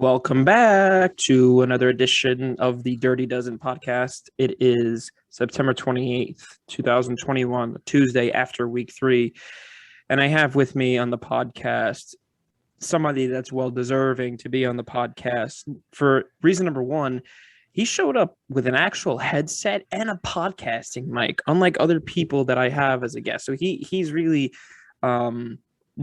Welcome back to another edition of the Dirty Dozen podcast. It is September 28th, 2021, Tuesday after week 3. And I have with me on the podcast somebody that's well deserving to be on the podcast for reason number one. He showed up with an actual headset and a podcasting mic, unlike other people that I have as a guest. So he's really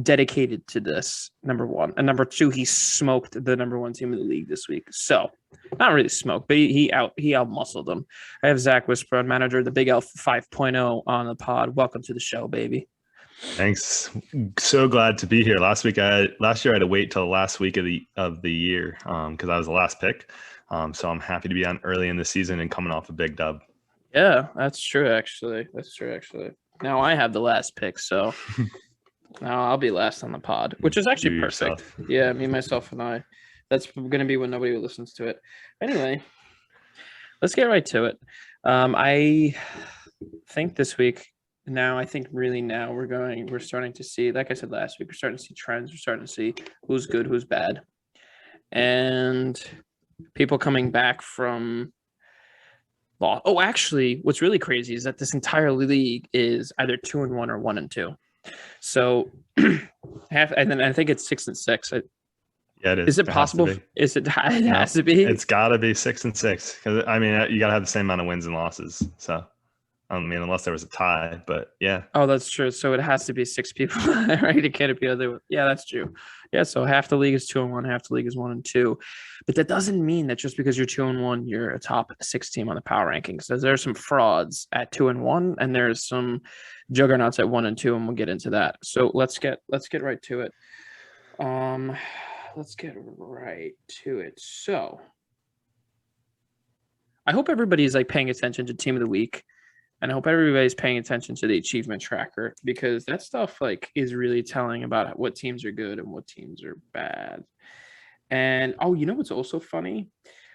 dedicated to this, number one. And number two, he smoked the number one team of the league this week. So not really smoked, but he out-muscled them. I have Zach Whisper, manager of the Big Elf 5.0 on the pod. Welcome to the show, baby. Thanks. So glad to be here. Last year I had to wait till the last week of the year because I was the last pick. So I'm happy to be on early in the season and coming off a big dub. Yeah, that's true actually. Now I have the last pick, so now I'll be last on the pod, which is actually perfect. Yeah, me, myself, and I. That's going to be when nobody listens to it. Anyway, let's get right to it. I think this week, we're starting to see, like I said last week, we're starting to see trends. We're starting to see who's good, who's bad. And people coming back from law. Oh, actually, what's really crazy is that this entire league is either 2-1 or 1-2. So I think it's 6-6. Yeah, it is. Is it possible? Is it? It has to be. It's got to be 6-6 because I mean you got to have the same amount of wins and losses. So I mean, unless there was a tie, but yeah. Oh, that's true. So it has to be 6 people, right? It can't be other. Yeah, that's true. Yeah, so half the league is 2-1, half the league is 1-2. But that doesn't mean that just because you're 2-1, you're a top 6 team on the power rankings. So there's some frauds at 2-1, and there's some juggernauts at 1-2, and we'll get into that. So let's get right to it. So I hope everybody's paying attention to Team of the Week. And I hope everybody's paying attention to the achievement tracker because that stuff is really telling about what teams are good and what teams are bad. And you know what's also funny?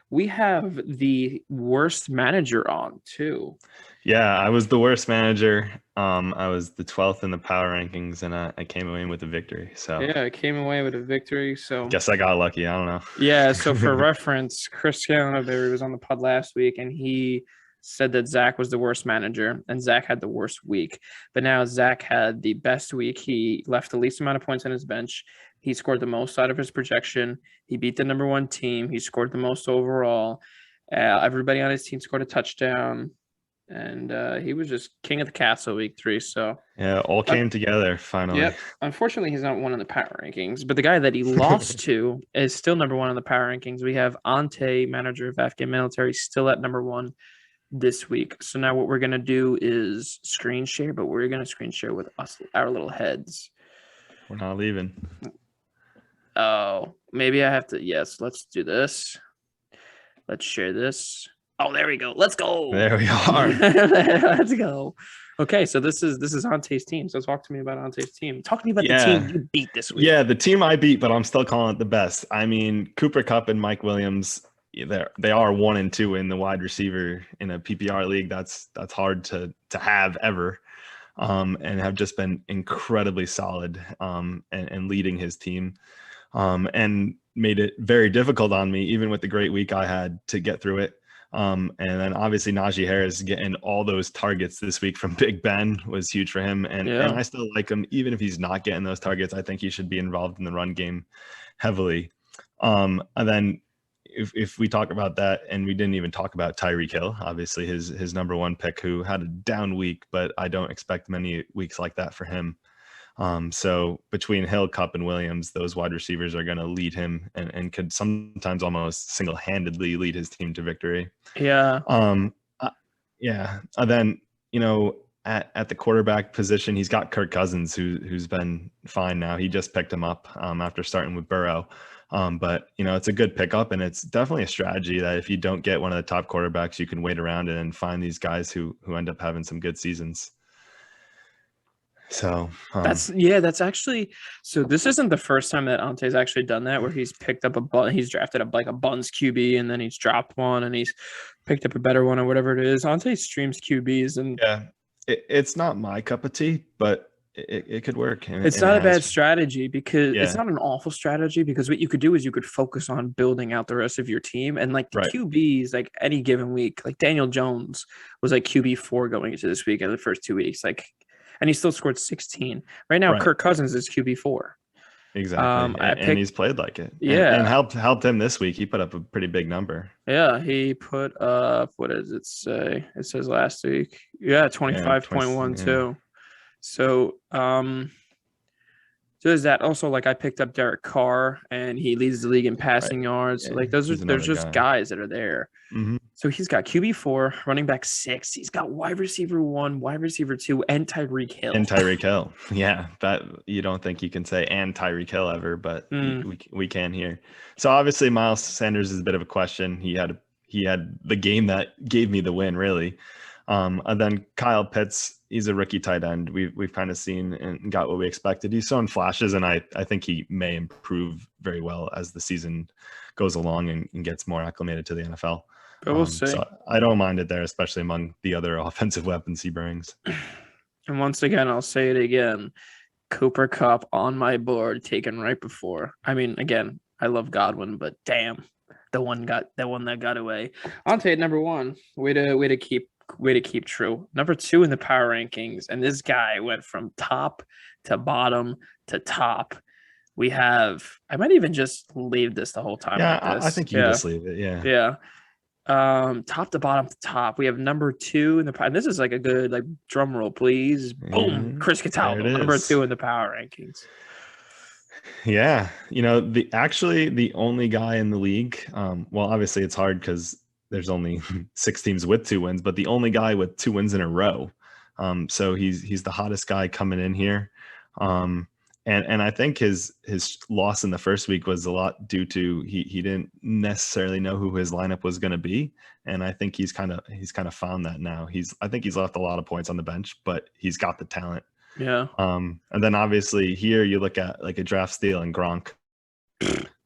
We have the worst manager on too. Yeah, I was the worst manager. I was the 12th in the power rankings, and I came away with a victory. So yeah, I came away with a victory. So guess I got lucky. I don't know. Yeah. So for reference, Chris Scalaberry was on the pod last week, and he said that Zach was the worst manager and Zach had the worst week. But now Zach had the best week. He left the least amount of points on his bench. He scored the most out of his projection. He beat the number one team. He scored the most overall. Everybody on his team scored a touchdown. And he was just king of the castle week 3. So yeah, all came together finally. Yep. Unfortunately, he's not one in the power rankings, but the guy that he lost to is still number 1 in the power rankings. We have Ante, manager of Afghan military, still at number 1 this week. So now what we're going to do is screen share, but we're going to screen share with our little heads. We're not leaving. Oh, maybe I have to. Yes, let's do this. Let's share this. Oh, there we go. Let's go. There we are. Let's go. Okay, so this is Ante's team. So talk to me about Ante's team. Talk to me about the team you beat this week. Yeah, the team I beat, but I'm still calling it the best. I mean, Cooper Kupp and Mike Williams, they are 1-2 in the wide receiver in a PPR league. That's hard to have ever, and have just been incredibly solid and leading his team, and made it very difficult on me, even with the great week I had, to get through it. And then obviously Najee Harris getting all those targets this week from Big Ben was huge for him. And I still like him, even if he's not getting those targets. I think he should be involved in the run game heavily. And then if we talk about that, and we didn't even talk about Tyreek Hill, obviously his number 1 pick, who had a down week, but I don't expect many weeks like that for him. So between Hill, Kupp, and Williams, those wide receivers are going to lead him and could sometimes almost single-handedly lead his team to victory. Yeah. Yeah. And then, at the quarterback position, he's got Kirk Cousins, who's been fine now. He just picked him up after starting with Burrow. But it's a good pickup, and it's definitely a strategy that if you don't get one of the top quarterbacks, you can wait around and find these guys who end up having some good seasons. So that's actually, so this isn't the first time that Ante's actually done that, where he's picked up he's drafted a Buns QB, and then he's dropped one and he's picked up a better one or whatever it is. Ante streams QBs, and yeah, it's not my cup of tea, but it could work. It's not a bad strategy because it's Yeah. not an awful strategy, because what you could do is you could focus on building out the rest of your team. And like the Right. QBs, like any given week, like Daniel Jones was like QB4 going into this week in the first 2 weeks. Like, and he still scored 16. Right now, Right. Kirk Cousins is QB4. Exactly. And he's played like it. Yeah. And helped him this week. He put up a pretty big number. Yeah, he put up, what does it say? It says last week. Yeah, 25.12. So, so is that also, like, I picked up Derek Carr and he leads the league in passing yards. Yeah, like there's just guy. guys that are there. Mm-hmm. So he's got QB4, running back 6. He's got wide receiver 1, wide receiver 2, and Tyreek Hill. Yeah, that you don't think you can say and Tyreek Hill ever, but we can here. So obviously Miles Sanders is a bit of a question. He had the game that gave me the win, really. And then Kyle Pitts, he's a rookie tight end. We've kind of seen and got what we expected. He's shown flashes, and I think he may improve very well as the season goes along and gets more acclimated to the NFL. But we'll see. So I don't mind it there, especially among the other offensive weapons he brings. And once again, I'll say it again. Cooper Kupp on my board, taken right before. I mean, again, I love Godwin, but damn, the one that got away. I'll take number 1. Way to keep true. Number 2 in the power rankings, and this guy went from top to bottom to top. I might even just leave this the whole time. Yeah, like this. I think you just leave it. Yeah. Yeah. Top to bottom to top. We have number 2 in the and this is like a good, like, drum roll, please. Boom. Chris Cataldo, number 2 in the power rankings. Yeah. The only guy in the league. Well, obviously it's hard because there's only 6 teams with 2 wins, but the only guy with 2 wins in a row. So he's the hottest guy coming in here. And I think his loss in the first week was a lot due to he didn't necessarily know who his lineup was going to be, and I think he's kind of found that now. I think he's left a lot of points on the bench, but he's got the talent. Yeah. And then obviously here you look at like a draft steal and Gronk,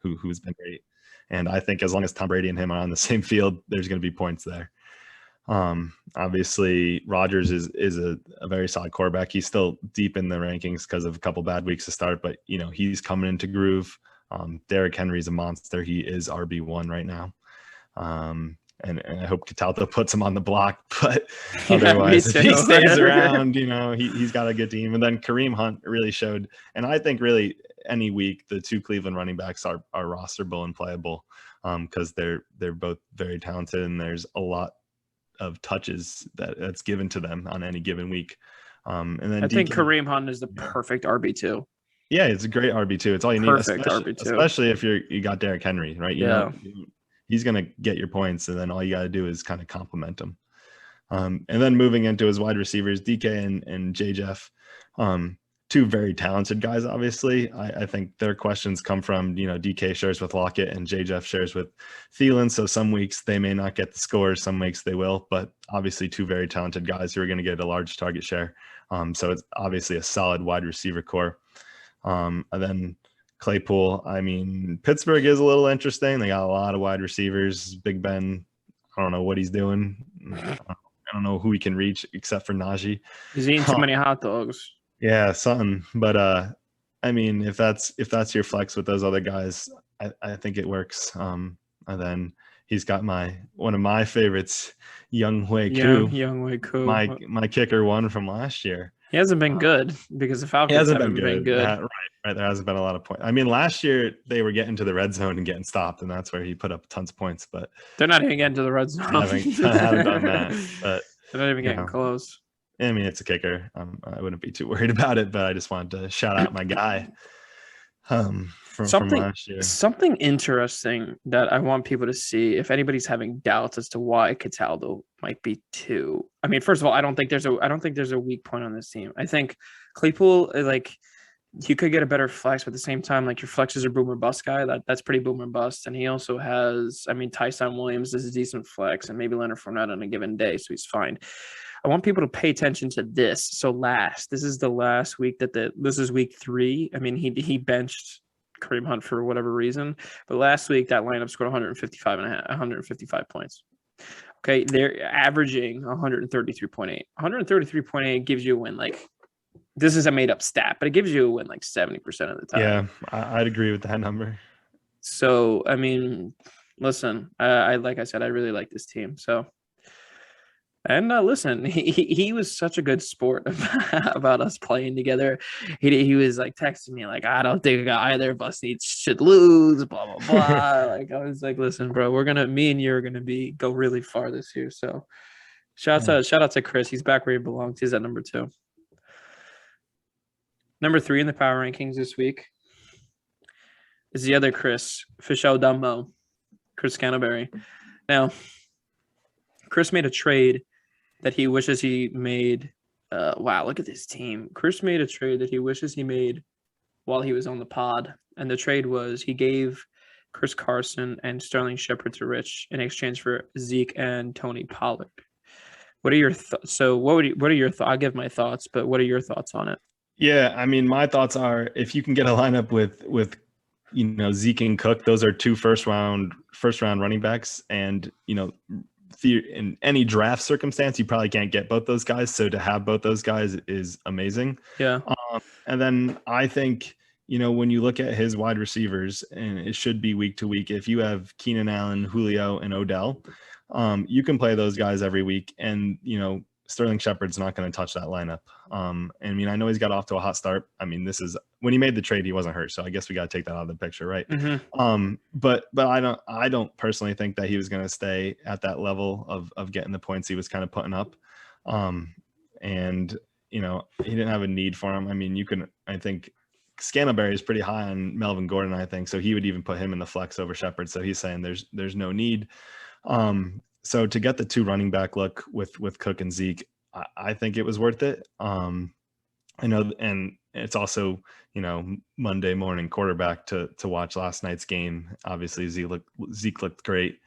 who's been great, and I think as long as Tom Brady and him are on the same field, there's going to be points there. Obviously Rodgers is a very solid quarterback. He's still deep in the rankings because of a couple bad weeks to start, but he's coming into groove. Derrick Henry's a monster. He is RB1 right now. And I hope Cataldo puts him on the block, but otherwise if he stays around, he's got a good team. And then Kareem Hunt really showed, and I think really any week the 2 Cleveland running backs are rosterable and playable because they're both very talented, and there's a lot of touches that's given to them on any given week. And then I think Kareem Hunt is the perfect RB2. Yeah, it's a great RB2. It's all you need, RB2, especially if you got Derrick Henry, right? He's gonna get your points, and then all you got to do is kind of compliment him. And then moving into his wide receivers, DK and J Jeff, 2 very talented guys. Obviously, I think their questions come from DK shares with Lockett and J Jeff shares with Thielen. So some weeks they may not get the scores, some weeks they will. But obviously 2 very talented guys who are going to get a large target share. So it's obviously a solid wide receiver core. And then Claypool. I mean, Pittsburgh is a little interesting. They got a lot of wide receivers. Big Ben, I don't know what he's doing. I don't know who he can reach except for Najee. He's eating too many hot dogs. Yeah, something. But I mean, if that's your flex with those other guys, I think it works. And then he's got one of my favorites, Younghoe Koo. My kicker one from last year. He hasn't been good because the Falcons haven't been good. Right. There hasn't been a lot of points. I mean, last year they were getting to the red zone and getting stopped, and that's where he put up tons of points. But they're not even getting to the red zone. I haven't done that. But they're not even getting close. I mean, it's a kicker. I wouldn't be too worried about it, but I just wanted to shout out my guy from last year. Something interesting that I want people to see, if anybody's having doubts as to why Cataldo might be 2. I mean, first of all, I don't think there's a weak point on this team. I think Claypool, like, you could get a better flex, but at the same time, like, your flexes are boomer bust guy. That's pretty boomer bust. And he also has, I mean, Tyson Williams is a decent flex, and maybe Leonard Fournette on a given day, so he's fine. I want people to pay attention to this. So this is the last week this is week 3. I mean, he benched Kareem Hunt for whatever reason, but last week that lineup scored 155 points. Okay, they're averaging 133.8. 133.8 gives you a win. Like, This is a made up stat, but it gives you a win like 70% of the time. Yeah, I'd agree with that number. So, I mean, listen, I like I said, I really like this team. So, and listen, he was such a good sport about us playing together. He was like texting me like, I don't think either of us should lose, blah blah blah. Like I was like, listen, bro, me and you are gonna go really far this year. So shout out to Chris. He's back where he belongs. He's at number 2. Number 3 in the power rankings this week is the other Chris, Fischel Dumbo, Chris Canterbury. Now, Chris made a trade that he wishes he made. Wow, look at this team. Chris made a trade that he wishes he made while he was on the pod. And the trade was he gave Chris Carson and Sterling Shepard to Rich in exchange for Zeke and Tony Pollard. What are your thoughts? So what are your thoughts? I'll give my thoughts, but what are your thoughts on it? Yeah, I mean, my thoughts are if you can get a lineup with Zeke and Cook, those are 2 first round running backs, and in any draft circumstance, you probably can't get both those guys. So to have both those guys is amazing. Yeah. And then I think, when you look at his wide receivers, and it should be week to week, if you have Keenan Allen, Julio, and Odell, you can play those guys every week. And, Sterling Shepard's not going to touch that lineup. I know he's got off to a hot start. I mean, this is when he made the trade, he wasn't hurt. So I guess we got to take that out of the picture, right? Mm-hmm. But I don't personally think that he was going to stay at that level of getting the points he was kind of putting up. And he didn't have a need for him. I mean, I think Scantlebury is pretty high on Melvin Gordon, I think. So he would even put him in the flex over Shepard. So he's saying there's no need. So to get the 2 running back look with Cook and Zeke, I think it was worth it. I know, and it's also, Monday morning quarterback to watch last night's game. Obviously Zeke looked great,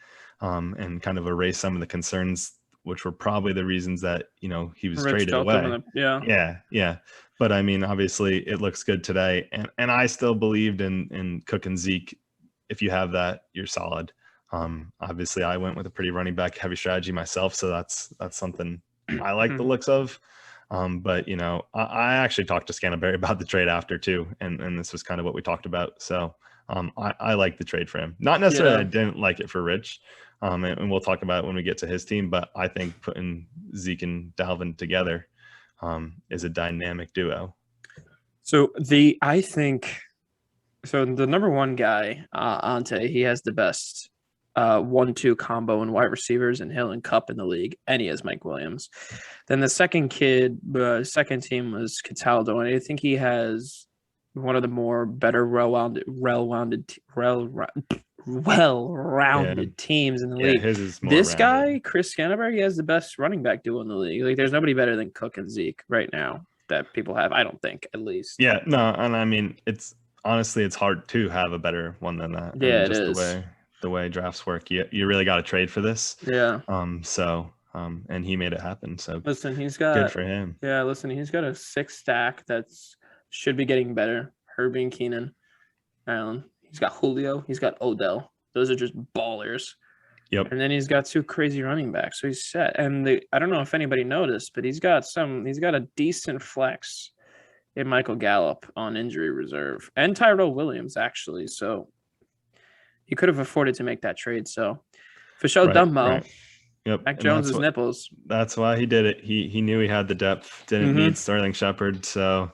and kind of erased some of the concerns, which were probably the reasons that, he was traded away. Yeah. But I mean, obviously it looks good today. And I still believed in Cook and Zeke. If you have that, you're solid. Obviously I went with a pretty running back heavy strategy myself. So that's something I like the looks of. But I actually talked to Scantlebury about the trade after too. And this was kind of what we talked about. So I like the trade for him. Not necessarily I didn't like it for Rich. And we'll talk about it when we get to his team, but I think putting Zeke and Dalvin together is a dynamic duo. So the number 1 guy, Ante, he has the best 1-2 combo in wide receivers and Hill and Cup in the league, and he has Mike Williams. Then the second team was Cataldo, and I think he has one of the more better well-rounded teams in the league. His is more this rounded. guy, Chris Canterbury, has the best running back duo in the league. Like, there's nobody better than Cook and Zeke right now that people have. I don't think, at least. Yeah, no, and I mean, it's hard to have a better one than that. Yeah, just it is. The way drafts work. You really got to trade for this. Yeah. And he made it happen. So listen, he's got good for him. Yeah, listen, he's got a 6 stack that's should be getting better. Herbie and Keenan Allen. He's got Julio. He's got Odell. Those are just ballers. Yep. And then he's got 2 crazy running backs. So he's set. And I don't know if anybody noticed, but he's got a decent flex in Michael Gallup on injury reserve and Tyrell Williams, actually. So he could have afforded to make that trade. So Fischel Dumbo. Right. Yep. Mac Jones's nipples. That's why he did it. He knew he had the depth, didn't need Sterling Shepard. So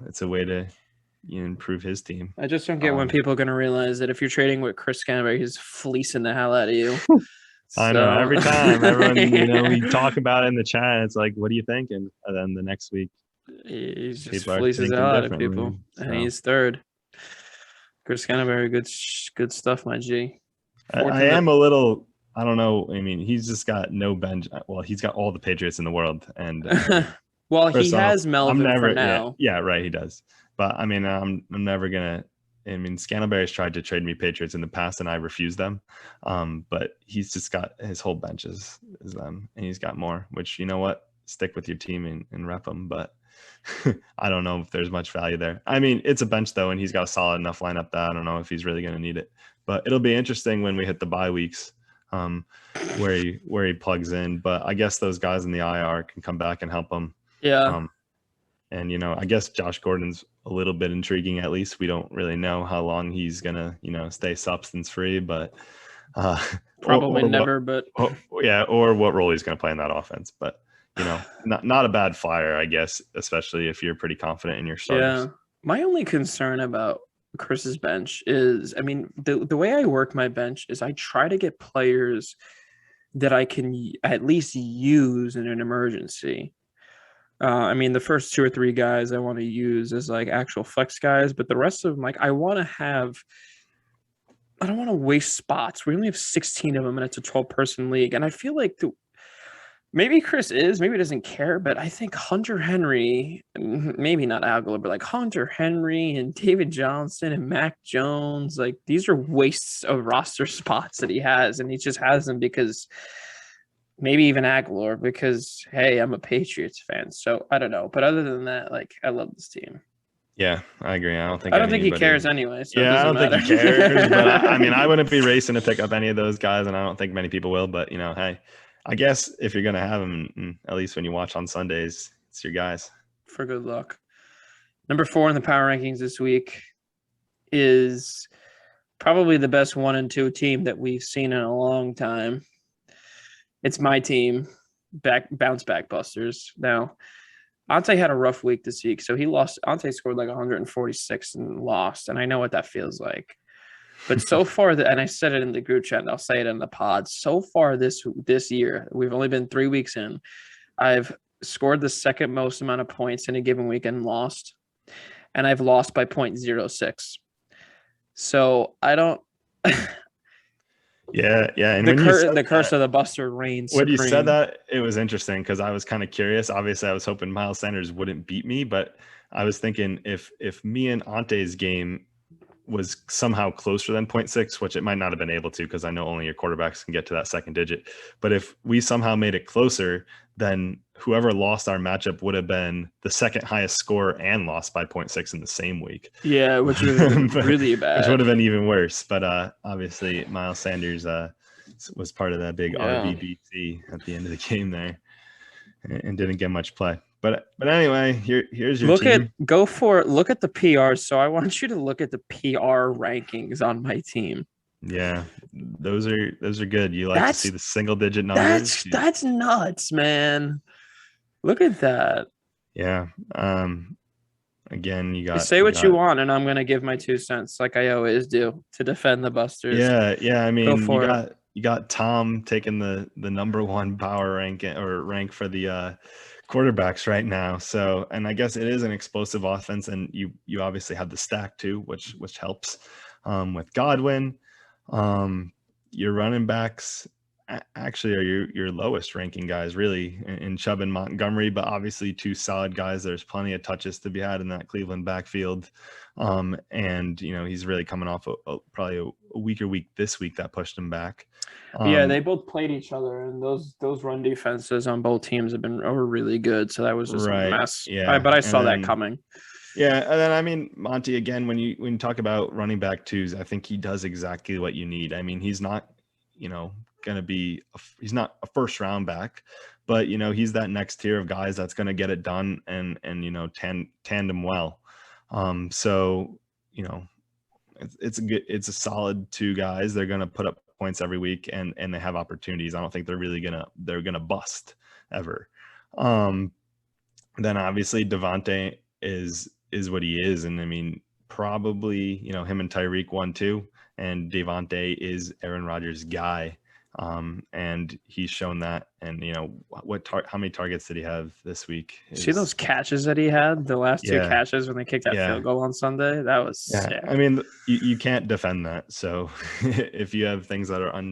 it's a way to improve his team. I just don't get when people are going to realize that if you're trading with Chris Canterbury, he's fleecing the hell out of you. I know. Every time everyone, we talk about it in the chat. It's like, what are you thinking? And then the next week, he's just fleeces the hell out of people. So. And he's 3rd. Chris Canterbury, good stuff, my G. I am a little, I don't know. I mean, he's just got no bench. Well, he's got all the Patriots in the world. And well, he has Melvin for now. Yeah, right. He does. But I mean, I'm never going to. I mean, Scantlebury's tried to trade me Patriots in the past, and I refused them. But he's just got his whole bench is them, and he's got more. Which, you know what, stick with your team and rep them. But I don't know if there's much value there. I mean, it's a bench though, and he's got a solid enough lineup that I don't know if he's really going to need it. But it'll be interesting when we hit the bye weeks, where he plugs in. But I guess those guys in the IR can come back and help him. Yeah. And, I guess Josh Gordon's a little bit intriguing. At least we don't really know how long he's going to, stay substance free, but probably never, but or what role he's going to play in that offense. But, not a bad flyer, I guess, especially if you're pretty confident in your starters. Yeah. My only concern about Chris's bench is, I mean, the way I work my bench is I try to get players that I can at least use in an emergency. I mean, the first 2 or 3 guys I want to use as like actual flex guys, but the rest of them, like, I don't want to waste spots. We only have 16 of them, and it's a 12-person league. And I feel like maybe Chris maybe doesn't care, but I think Hunter Henry, maybe not Aguilar, but like Hunter Henry and David Johnson and Mac Jones, like these are wastes of roster spots that he has, and he just has them because maybe even Aguilar because, hey, I'm a Patriots fan. So I don't know. But other than that, like, I love this team. Yeah, I agree. I don't think he cares anyway. So I don't think he cares. But I mean, I wouldn't be racing to pick up any of those guys, and I don't think many people will. But, hey, I guess if you're going to have them, at least when you watch on Sundays, it's your guys. For good luck. Number 4 in the power rankings this week is probably the best 1 and 2 team that we've seen in a long time. It's my team, bounce back busters. Now, Ante had a rough week this week, so he lost. Ante scored like 146 and lost, and I know what that feels like. But so far, and I said it in the group chat, and I'll say it in the pod. So far this year, we've only been 3 weeks in. I've scored the second most amount of points in a given week and lost, and I've lost by 0.06. So I don't. Yeah. And the curse of the buster reigns when supreme. You said that, it was interesting because I was kind of curious. Obviously, I was hoping Miles Sanders wouldn't beat me, but I was thinking if me and Ante's game was somehow closer than 0.6, which it might not have been able to because I know only your quarterbacks can get to that second digit. But if we somehow made it closer, then whoever lost our matchup would have been the second highest score and lost by 0.6 in the same week. Yeah, which would have been really bad. Which would have been even worse. But obviously, Miles Sanders was part of that big RVBC at the end of the game there and didn't get much play. But anyway, here's your team. Look at the PRs. So I want you to look at the PR rankings on my team. Yeah, those are good. You like to see the single digit numbers. That's nuts, man. Look at that. Yeah. Again, you got say what you want, and I'm gonna give my 2 cents like I always do to defend the busters. Yeah. I mean, you got Tom taking the number 1 power rank for the quarterbacks right now. So, and I guess it is an explosive offense, and you obviously have the stack too, which helps with Godwin. Your running backs actually are your lowest ranking guys really in Chubb and Montgomery, but obviously 2 solid guys. There's plenty of touches to be had in that Cleveland backfield. And he's really coming off probably a weaker week this week that pushed him back. They both played each other, and those run defenses on both teams are really good. So that was just a mess. Yeah, but I saw that coming. Yeah, and then I mean Monty again. When you talk about running back 2s, I think he does exactly what you need. I mean, he's not going to be he's not a first round back, but he's that next tier of guys that's going to get it done and tandem well. So it's a solid 2 guys. They're going to put up points every week and they have opportunities. I don't think they're really they're gonna bust ever. Then obviously Devontae is what he is, and I mean probably him and Tyreek 1-2, and Devontae is Aaron Rodgers' guy. And he's shown that. And how many targets did he have this week? See those catches that he had, the last 2 catches when they kicked that field goal on Sunday? That was sick. I mean, you can't defend that. So if you have things that are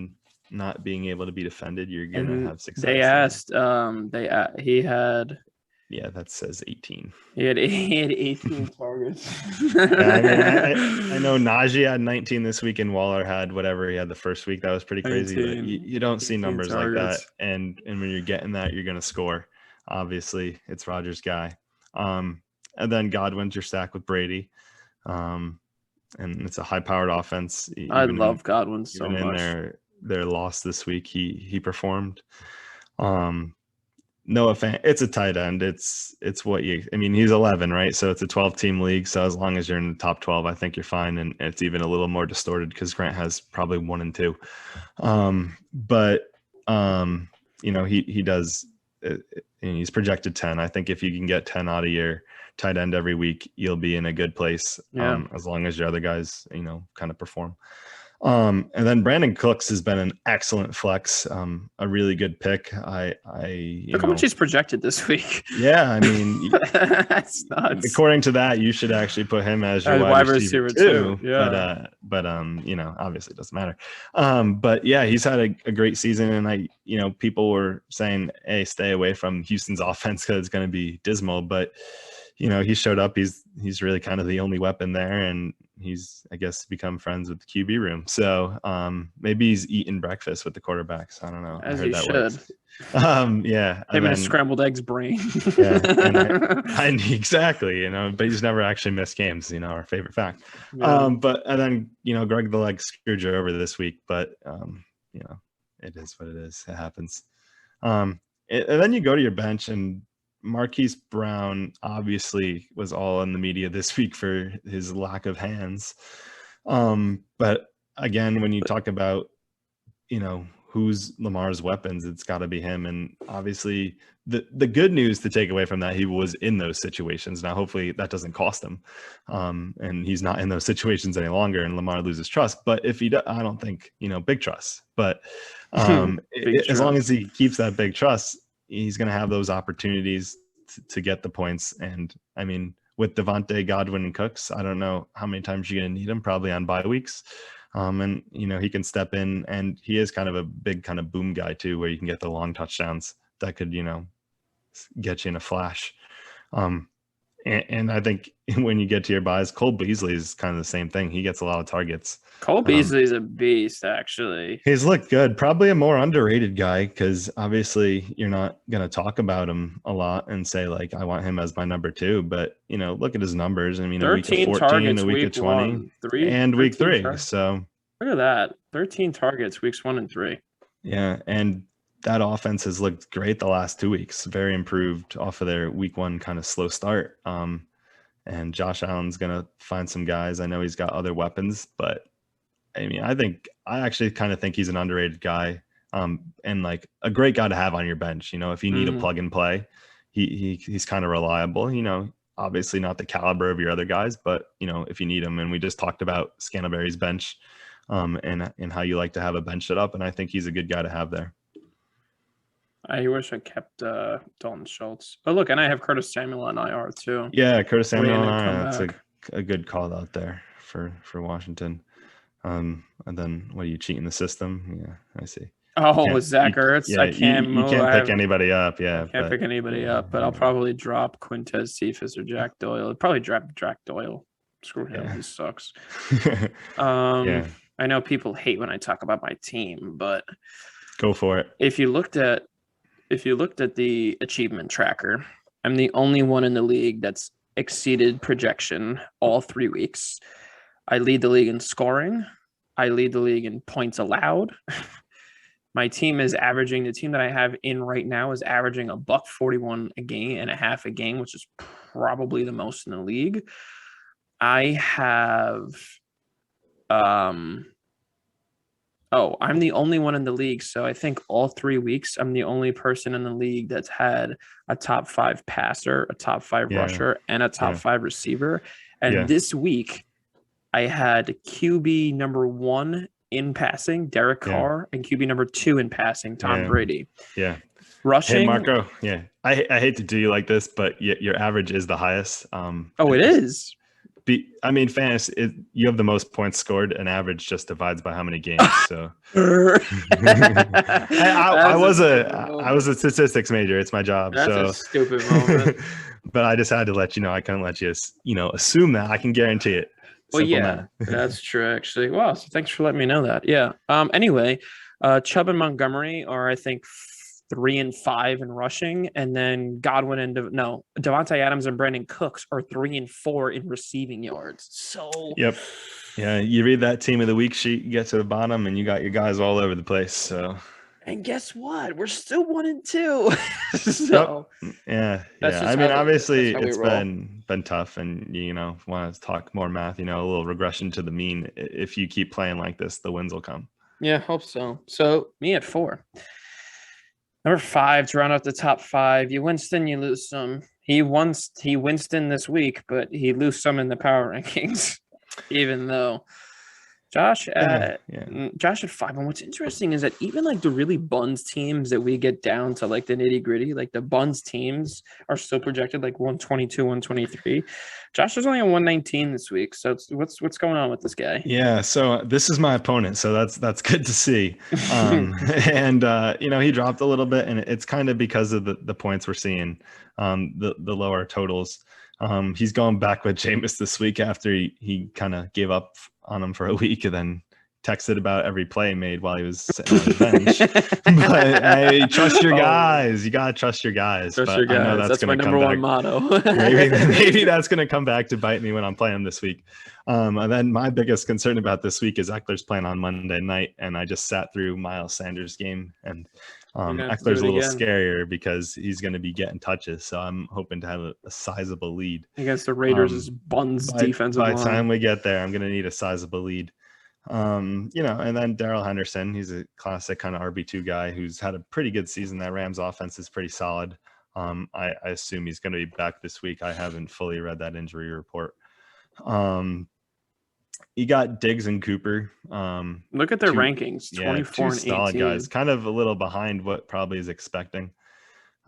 not being able to be defended, you're gonna have success. They asked, he had. Yeah, that says 18. He had 18 targets. I know Najee had 19 this week, and Waller had whatever he had the first week. That was pretty crazy. But you don't see numbers targets like that, and when you're getting that, you're going to score. Obviously, it's Rodgers' guy. And then Godwin's your stack with Brady. And it's a high-powered offense. I love Godwin so much. In their loss this week, he performed. Noah Fant, it's a tight end. It's what I mean, he's 11, right? So it's a 12-team league. So as long as you're in the top 12, I think you're fine. And it's even a little more distorted because Grant has probably 1 and 2. But he does. He's projected 10. I think if you can get 10 out of your tight end every week, you'll be in a good place. As long as your other guys, kind of perform. And then Brandon Cooks has been an excellent flex, a really good pick. Look how much he's projected this week. Yeah, I mean, that's nuts. According to that, you should actually put him as your wide receiver too. Yeah. But obviously it doesn't matter. But yeah, he's had a great season, and people were saying, hey, stay away from Houston's offense because it's going to be dismal. But he showed up. He's really kind of the only weapon there, and he's, I guess, become friends with the QB room. So maybe he's eating breakfast with the quarterbacks. I don't know. As he should. Yeah. Him and a scrambled eggs brain. Yeah. And exactly. But he's never actually missed games. Our favorite fact. Yeah. And then Greg the Leg screwed you over this week. But it is what it is. It happens. And then you go to your bench, and Marquise Brown obviously was all in the media this week for his lack of hands. But again, when you talk about, who's Lamar's weapons, it's got to be him. And obviously the good news to take away from that, he was in those situations. Now, hopefully that doesn't cost him. And he's not in those situations any longer, and Lamar loses trust. But if he does, I don't think, big trust, but as long as he keeps that big trust, he's going to have those opportunities to get the points. And I mean, with Devontae, Godwin, and Cooks, I don't know how many times you're going to need him, probably on bye weeks. And he can step in, and he is kind of a big kind of boom guy too, where you can get the long touchdowns that could, get you in a flash. And I think when you get to your buys, Cole Beasley is kind of the same thing. He gets a lot of targets. Cole Beasley is a beast, actually. He's looked good. Probably a more underrated guy, because obviously you're not going to talk about him a lot and say, like, I want him as my number 2. But, look at his numbers. I mean, a week of 14, a week of 20, and week 3. So look at that. 13 targets, weeks 1 and 3. Yeah, and that offense has looked great the last 2 weeks. Very improved off of their week 1 kind of slow start. And Josh Allen's going to find some guys. I know he's got other weapons, but I mean, I actually kind of think he's an underrated guy, and like a great guy to have on your bench. If you need a plug and play, he's kind of reliable. Obviously not the caliber of your other guys, but if you need him. And we just talked about Scantlebury's bench, and how you like to have a bench set up, and I think he's a good guy to have there. I wish I kept Dalton Schultz. But look, and I have Curtis Samuel on IR too. Yeah, Curtis Samuel on IR. That's a good call out there for Washington. And then what are you cheating the system? Yeah, I see. Oh, Zach Ertz. Yeah, I can't you can't pick anybody up. Yeah. I can't pick anybody up, but I'll probably drop Quintez Cephas or Jack Doyle. I'll probably drop Jack Doyle. Screw him. He sucks. I know people hate when I talk about my team, but go for it. If you looked at the achievement tracker, I'm the only one in the league that's exceeded projection all 3 weeks. I lead the league in scoring. I lead the league in points allowed. My team is averaging, the team that I have in right now is averaging $141 a game and a half a game, which is probably the most in the league. I have, I'm the only one in the league. So I think all 3 weeks, I'm the only person in the league that's had a top 5 passer, a top 5 rusher, and a top 5 receiver. And this week, I had QB number 1 in passing, Derek Carr, and QB number 2 in passing, Tom Brady. Yeah. Rushing. Hey, Marco. Yeah. I hate to do you like this, but your average is the highest. It is. Fantasy, you have the most points scored, and average just divides by how many games. So I was a statistics major. It's my job. That's a stupid moment. But I just had to let you know. I couldn't let you, assume that. I can guarantee it. Well, that's true, actually. Wow. So thanks for letting me know that. Yeah. Anyway, Chubb and Montgomery are, I think, 3 and 5 in rushing, and then Godwin and Devontae Adams and Brandon Cooks are 3 and 4 in receiving yards. So yep, yeah. You read that team of the week sheet, you get to the bottom, and you got your guys all over the place. So And guess what? We're still 1-2. So yeah. I mean, obviously it's roll. been tough, and want to talk more math, a little regression to the mean. If you keep playing like this, the wins will come. Yeah, hope so. So me at 4. Number 5 to round out the top 5. You Winston, you lose some. He Winston this week, but he lose some in the power rankings, even though Josh at 5. And what's interesting is that even like the really buns teams that we get down to like the nitty gritty, like the buns teams are still projected like 122, 123. Josh is only on 119 this week. So what's going on with this guy? Yeah. So this is my opponent. So that's good to see. And he dropped a little bit, and it's kind of because of the points we're seeing, the lower totals. He's going back with Jameis this week after he kind of gave up on him for a week and then texted about every play he made while he was sitting on the bench. But hey, trust your guys. You gotta trust your guys. Trust your guys. I know that's my number one motto. maybe that's gonna come back to bite me when I'm playing this week. And then my biggest concern about this week is Eckler's playing on Monday night, and I just sat through Miles Sanders' game, and Eckler's a little scarier because he's going to be getting touches. So I'm hoping to have a sizable lead against the Raiders' buns defensive line. By the time we get there, I'm going to need a sizable lead. And then Darrell Henderson, he's a classic kind of RB2 guy who's had a pretty good season. That Rams offense is pretty solid. I assume he's going to be back this week. I haven't fully read that injury report. You got Diggs and Cooper. Look at their rankings, 24 and 18. Solid guys, kind of a little behind what probably is expecting.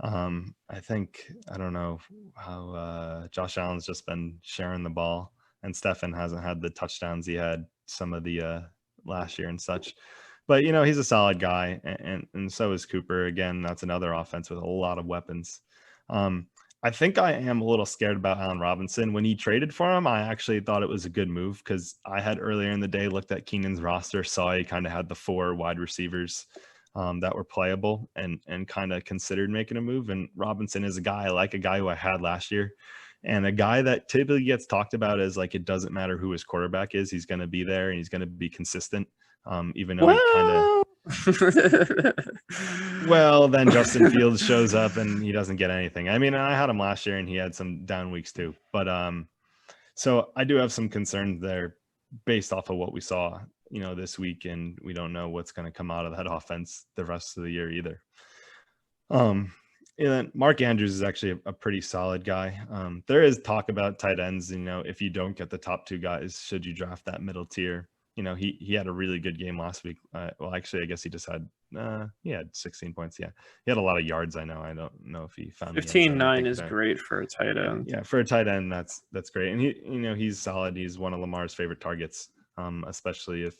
I don't know how Josh Allen's just been sharing the ball, and Stefan hasn't had the touchdowns he had some of the last year and such. But, he's a solid guy, and so is Cooper. Again, that's another offense with a lot of weapons. I think I am a little scared about Allen Robinson. When he traded for him, I actually thought it was a good move because I had earlier in the day looked at Keenan's roster, saw he kind of had the 4 wide receivers that were playable, and kind of considered making a move. And Robinson is a guy who I had last year, and a guy that typically gets talked about as like it doesn't matter who his quarterback is, he's going to be there and he's going to be consistent, even though he kind of. Well, then Justin Fields shows up and he doesn't get anything. I mean, I had him last year and he had some down weeks too. But so I do have some concerns there based off of what we saw, this week, and we don't know what's going to come out of that offense the rest of the year either. And then Mark Andrews is actually a pretty solid guy. There is talk about tight ends. If you don't get the top 2 guys, should you draft that middle tier? He had a really good game last week. Well, actually, I guess he just had he had 16 points. Yeah, he had a lot of yards. I don't know if he found 15-9 is great for a tight end. Yeah, for a tight end, that's great. And he's solid. He's one of Lamar's favorite targets, especially if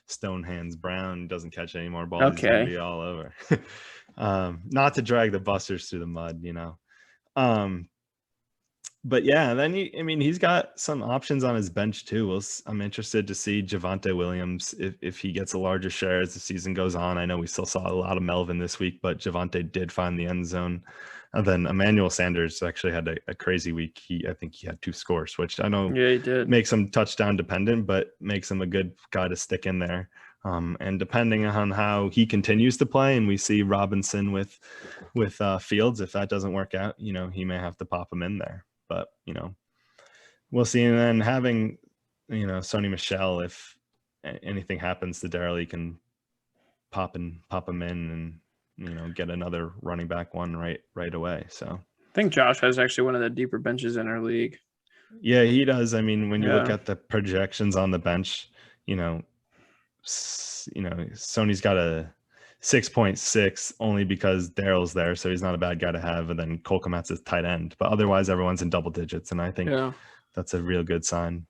Stonehands Brown doesn't catch any more balls. He's gonna be all over. Not to drag the Busters through the mud, But yeah, then he's got some options on his bench too. I'm interested to see Javonte Williams if he gets a larger share as the season goes on. I know we still saw a lot of Melvin this week, but Javonte did find the end zone. And then Emmanuel Sanders actually had a crazy week. I think he had 2 scores, which I know he did. Makes him touchdown dependent, but makes him a good guy to stick in there. And depending on how he continues to play, and we see Robinson with Fields, if that doesn't work out, he may have to pop him in there. But, we'll see. And then having, Sony Michel, if anything happens to Darrell, he can pop him in and, get another running back one right away. So I think Josh has actually one of the deeper benches in our league. Yeah, he does. I mean, when you look at the projections on the bench, Sony's got a 6.6 only because Darrell's there, so he's not a bad guy to have. And then Cole Kmet's his tight end, but otherwise everyone's in double digits, and I think that's a real good sign.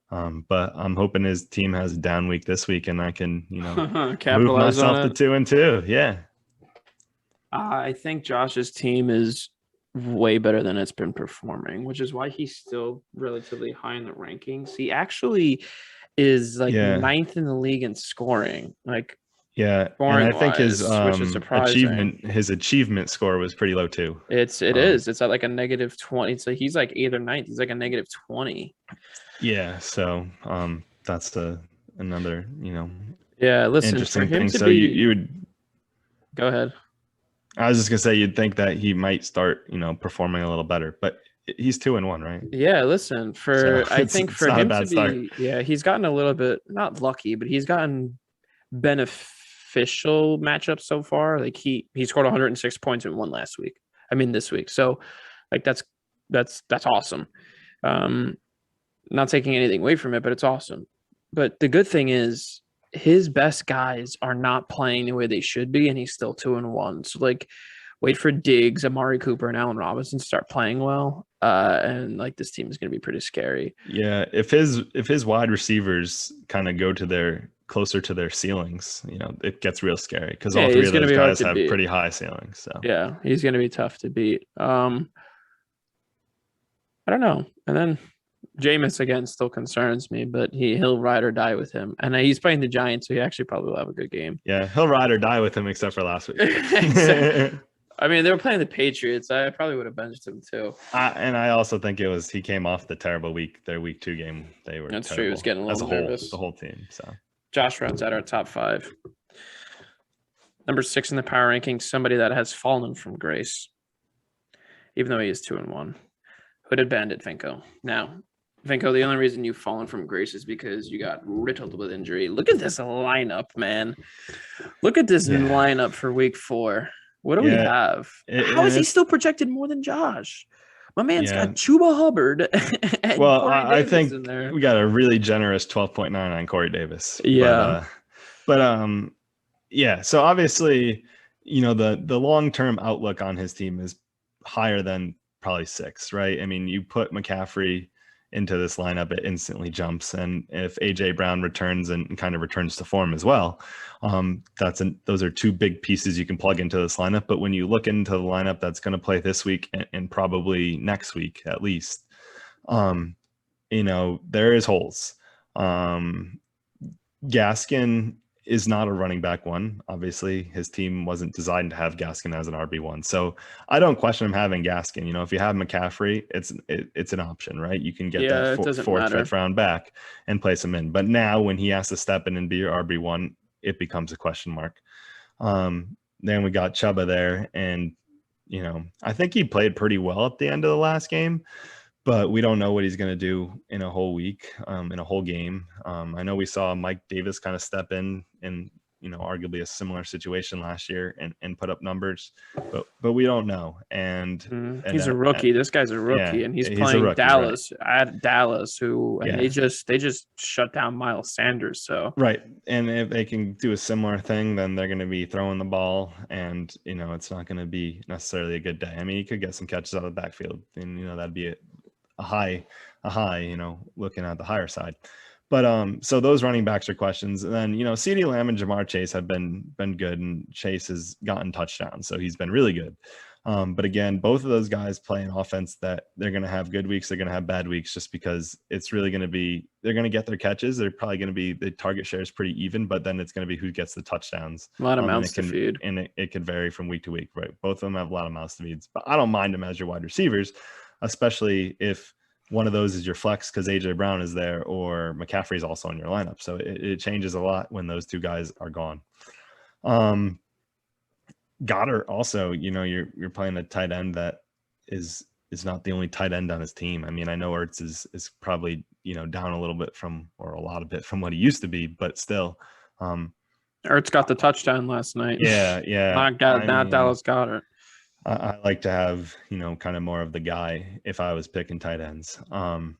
But I'm hoping his team has a down week this week, and I can move myself to 2-2. Yeah, I think Josh's team is way better than it's been performing, which is why he's still relatively high in the rankings. He actually is like 9th in the league in scoring, Yeah, and I think his achievement score was pretty low too. It is. It's at like a -20. So he's like 8th or 9th. He's like a -20. Yeah. So that's another listen, interesting for him thing. to So be, you would Go ahead. I was just gonna say you'd think that he might start, performing a little better, but he's 2-1, right? Yeah, listen, So I think it's for not a him to bad start. be, yeah, he's gotten a little bit not lucky, but he's gotten beneficial matchups so far. Like he scored 106 points and won last week. I mean this week. So like that's awesome. Um not taking anything away from it, but it's awesome. But the good thing is his best guys are not playing the way they should be, and he's still 2-1. So like wait for Diggs, Amari Cooper, and Allen Robinson to start playing well. And like this team is gonna be pretty scary. Yeah, if his wide receivers kind of go to their closer to their ceilings, it gets real scary because Yeah, all three he's of gonna those be hard guys to have beat. pretty high ceilings. So Yeah, he's gonna be tough to beat. I don't know. And then Jameis again still concerns me, but he'll ride or die with him. And he's playing the Giants, so he actually probably will have a good game. yeah, he'll ride or die with him, except for last week. I mean, they were playing the Patriots. I probably would have benched him too. And I also think he came off the terrible their week 2 game. They were That's terrible true. He was getting a little nervous. The whole team. So Josh rounds out our top 5. Number 6 in the power rankings, somebody that has fallen from grace, even though he is 2-1. Hooded Bandit Vinko. Now, Vinko, the only reason you've fallen from grace is because you got riddled with injury. Look at this lineup, man. Look at this lineup for week 4. What do we have? How is he still projected more than Josh? My man's got Chuba Hubbard. Well, I think we got a really generous 12.9 on Corey Davis. Yeah. Yeah. So obviously, the long-term outlook on his team is higher than probably 6, right? I mean, you put McCaffrey into this lineup, it instantly jumps. And if AJ Brown returns and kind of returns to form as well, those are 2 big pieces you can plug into this lineup. But when you look into the lineup that's going to play this week and probably next week at least, there is holes. Gaskin is not a running back 1. Obviously, his team wasn't designed to have Gaskin as an RB1. So I don't question him having Gaskin. If you have McCaffrey, it's an option, right? You can get that 4th, 5th round back and place him in. But now when he has to step in and be your RB1, it becomes a question mark. Then we got Chuba there, and I think he played pretty well at the end of the last game. But we don't know what he's going to do in a whole week, in a whole game. I know we saw Mike Davis kind of step in arguably a similar situation last year and put up numbers, but we don't know. And he's a rookie. This guy's a rookie, and he's playing rookie, Dallas at Dallas, they just shut down Miles Sanders. So right, and if they can do a similar thing, then they're going to be throwing the ball, and it's not going to be necessarily a good day. I mean, he could get some catches out of the backfield, and that'd be a high, looking at the higher side. But so those running backs are questions. And then, CeeDee Lamb and Jamar Chase have been good, and Chase has gotten touchdowns. So he's been really good. But again, both of those guys play an offense that they're going to have good weeks. They're going to have bad weeks just because it's really going to be, they're going to get their catches. They're probably going to be, the target share is pretty even, but then it's going to be who gets the touchdowns. A lot of mouths to feed. And it could vary from week to week, right? Both of them have a lot of mouths to feed, but I don't mind them as your wide receivers, especially if one of those is your flex because AJ Brown is there or McCaffrey is also in your lineup. So it changes a lot when those 2 guys are gone. Goddard also, you're playing a tight end that is not the only tight end on his team. I mean, I know Ertz is probably, down a little bit or a lot of bit from what he used to be, but still. Ertz got the touchdown last night. Yeah. Not Dallas Goedert. I like to have, kind of more of the guy if I was picking tight ends. And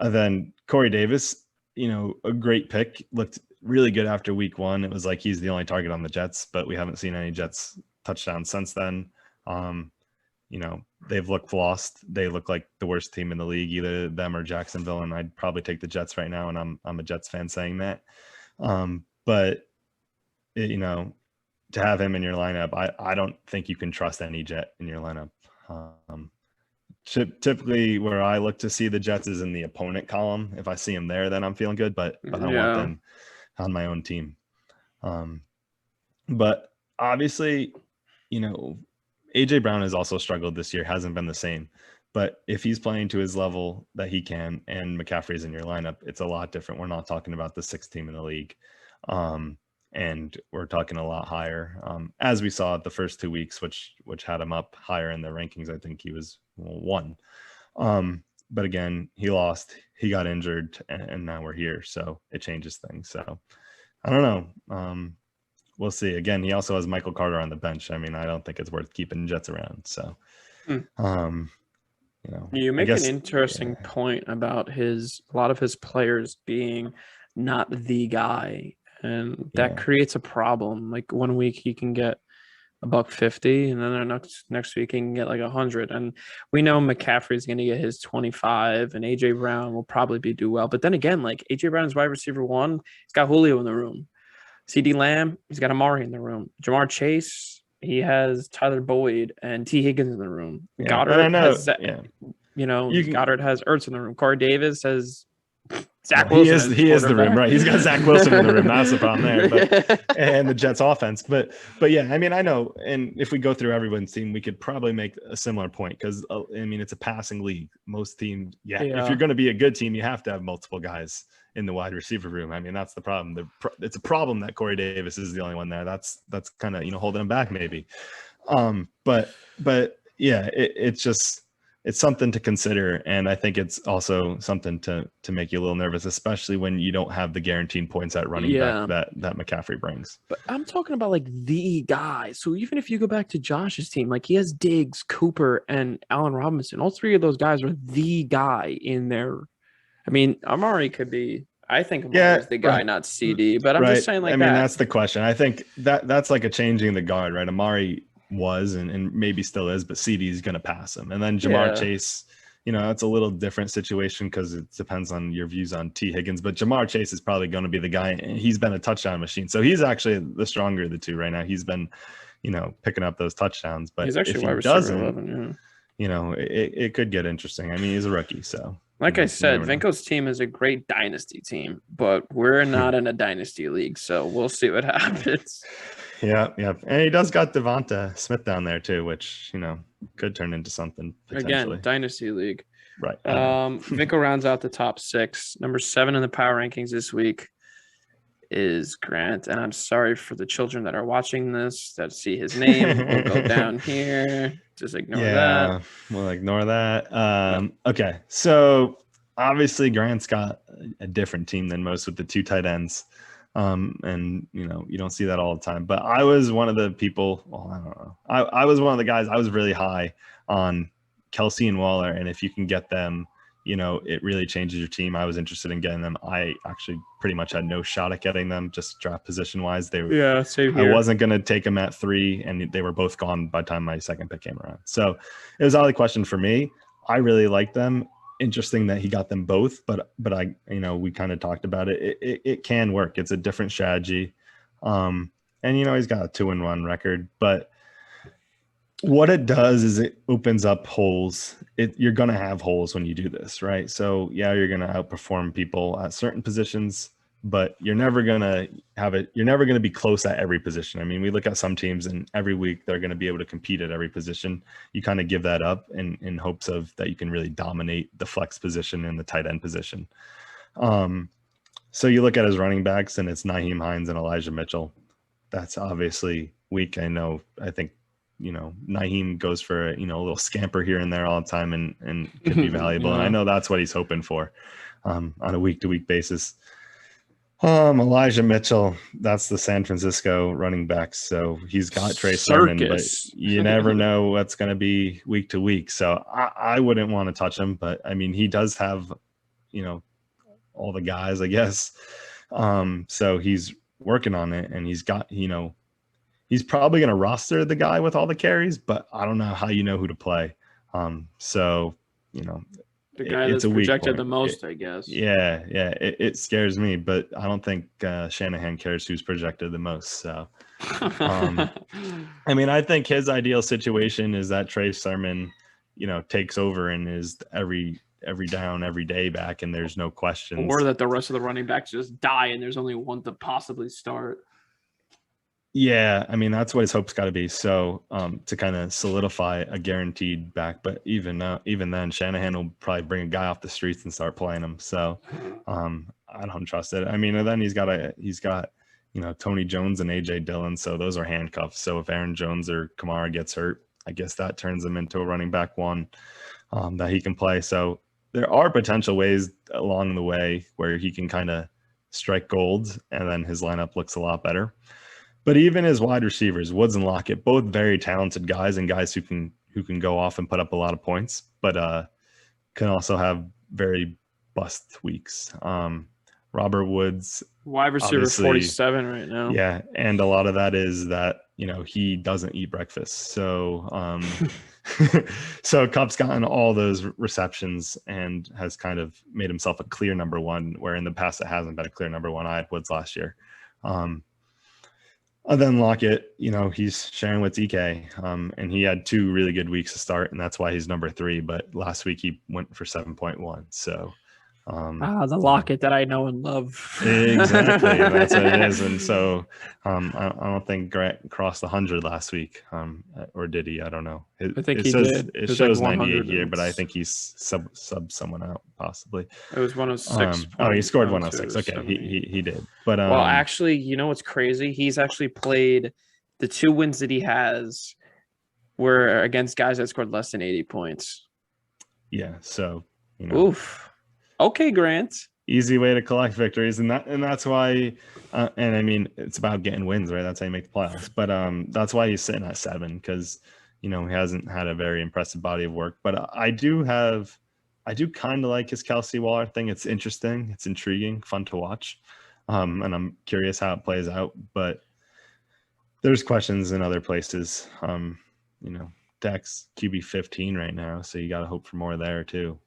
then Corey Davis, a great pick, looked really good after week 1. It was like he's the only target on the Jets, but we haven't seen any Jets touchdowns since then. They've looked lost. They look like the worst team in the league, either them or Jacksonville. And I'd probably take the Jets right now. And I'm a Jets fan saying that. To have him in your lineup, I don't think you can trust any Jet in your lineup. Typically, where I look to see the Jets is in the opponent column. If I see them there, then I'm feeling good. But I don't want them on my own team. But obviously, AJ Brown has also struggled this year. Hasn't been the same. But if he's playing to his level that he can, and McCaffrey's in your lineup, it's a lot different. We're not talking about the 6th team in the league. and we're talking a lot higher, as we saw the first 2 weeks, which had him up higher in the rankings. I think he was 1. But again, he lost, he got injured, and now we're here, so it changes things. So I don't know. We'll see. Again, he also has Michael Carter on the bench. I mean, I don't think it's worth keeping Jets around. So, you make an interesting point about a lot of his players being not the guy, and that creates a problem. Like 1 week he can get $150, and then the next week he can get like 100. And we know McCaffrey's going to get his 25, and AJ Brown will probably do well. But then again, like AJ Brown's wide receiver 1, he's got Julio in the room. CeeDee Lamb, he's got Amari in the room. Jamar Chase, he has Tyler Boyd and T. Higgins in the room. Yeah, Goddard has, Goddard has Ertz in the room. Corey Davis has Zach Wilson. He is the room, right? He's got Zach Wilson in the room. That's the problem there. And the Jets offense. But yeah, I mean, I know. And if we go through everyone's team, we could probably make a similar point because, I mean, it's a passing league. Most teams, if you're going to be a good team, you have to have multiple guys in the wide receiver room. I mean, that's the problem. It's a problem that Corey Davis is the only one there. That's kind of, holding him back maybe. But yeah, it's something to consider. And I think it's also something to make you a little nervous, especially when you don't have the guaranteed points at running back that McCaffrey brings. But I'm talking about like the guy. So even if you go back to Josh's team, like he has Diggs, Cooper, and Allen Robinson. All 3 of those guys are the guy in there. I mean, Amari could be. I think Amari is the guy, not CD. But I'm just saying, like, I mean, that's the question. I think that's like a changing the guard, right? Amari was and maybe still is, but CD is going to pass him. And then Jamar Chase, that's a little different situation because it depends on your views on T. Higgins. But Jamar Chase is probably going to be the guy, and he's been a touchdown machine. So he's actually the stronger of the 2 right now. He's been, picking up those touchdowns. But he's actually if he doesn't, it could get interesting. I mean, he's a rookie, so. Like I said, Vinko's team is a great dynasty team, but we're not in a dynasty league, so we'll see what happens. Yeah. And he does got Devonta Smith down there too, which, could turn into something potentially. Again, dynasty league. Right. Vinko rounds out the top 6. Number 7 in the power rankings this week is Grant. And I'm sorry for the children that are watching this that see his name. We'll go down here. Just ignore that. We'll ignore that. Okay. So obviously Grant's got a different team than most with the 2 tight ends. And you don't see that all the time, but I was one of the people, I don't know. I was one of the guys, I was really high on Kelsey and Waller. And if you can get them, it really changes your team. I was interested in getting them. I actually pretty much had no shot at getting them, just draft position wise. Same here. I wasn't going to take them at 3 and they were both gone by the time my second pick came around. So it was out of the question for me. I really liked them. Interesting that he got them both, but I, we kind of talked about it. It can work. It's a different strategy. And he's got a 2-1 record, but what it does is it opens up holes. You're going to have holes when you do this, right? So you're going to outperform people at certain positions, but you're never going to have it. You're never going to be close at every position. I mean, we look at some teams and every week they're going to be able to compete at every position. You kind of give that up in hopes of that you can really dominate the flex position and the tight end position. So you look at his running backs and it's Nyheim Hines and Elijah Mitchell. That's obviously weak. I think, Nyheim goes for, a little scamper here and there all the time and could be valuable. And I know that's what he's hoping for on a week-to-week basis. Elijah Mitchell, that's the San Francisco running backs. So he's got Trey Sermon, but you never know what's going to be week to week. So I wouldn't want to touch him, but I mean, he does have, all the guys, I guess. So he's working on it and he's got, he's probably going to roster the guy with all the carries, but I don't know how who to play. So, the guy that's projected the most, I guess. Yeah. It scares me, but I don't think Shanahan cares who's projected the most. So, I mean, I think his ideal situation is that Trey Sermon, takes over and is every down, every day back, and there's no questions. Or that the rest of the running backs just die and there's only one to possibly start. Yeah, I mean, that's what his hope's got to be. So to kind of solidify a guaranteed back, but even then, Shanahan will probably bring a guy off the streets and start playing him. So I don't trust it. I mean, and then he's got Tony Jones and AJ Dillon. So those are handcuffs. So if Aaron Jones or Kamara gets hurt, I guess that turns him into a running back one that he can play. So there are potential ways along the way where he can kind of strike gold and then his lineup looks a lot better. But even his wide receivers, Woods and Lockett, both very talented guys and guys who can go off and put up a lot of points, but can also have very bust weeks. Robert Woods, wide receiver 47 right now. Yeah, and a lot of that is that he doesn't eat breakfast. So so Kupp's gotten all those receptions and has kind of made himself a clear number one, where in the past it hasn't been a clear number one. I had Woods last year. And then Lockett, he's sharing with DK, and he had 2 really good weeks to start, and that's why he's number 3. But last week he went for 7.1. So the Lockett that I know and love. Exactly, that's what it is. And so I don't think Grant crossed 100 last week, or did he? I don't know. I think he did. It shows like 98 here, but I think he's sub someone out possibly. It was 106. He scored 106. Okay, he did. But well, actually, what's crazy? He's actually played the 2 wins that he has were against guys that scored less than 80 points. Yeah. So oof. Okay, Grant. Easy way to collect victories, and that's why. And I mean, it's about getting wins, right? That's how you make the playoffs. But that's why he's sitting at 7, because he hasn't had a very impressive body of work. But I do kind of like his Kelsey Waller thing. It's interesting, it's intriguing, fun to watch, and I'm curious how it plays out. But there's questions in other places. Dak's QB 15 right now, so you got to hope for more there too.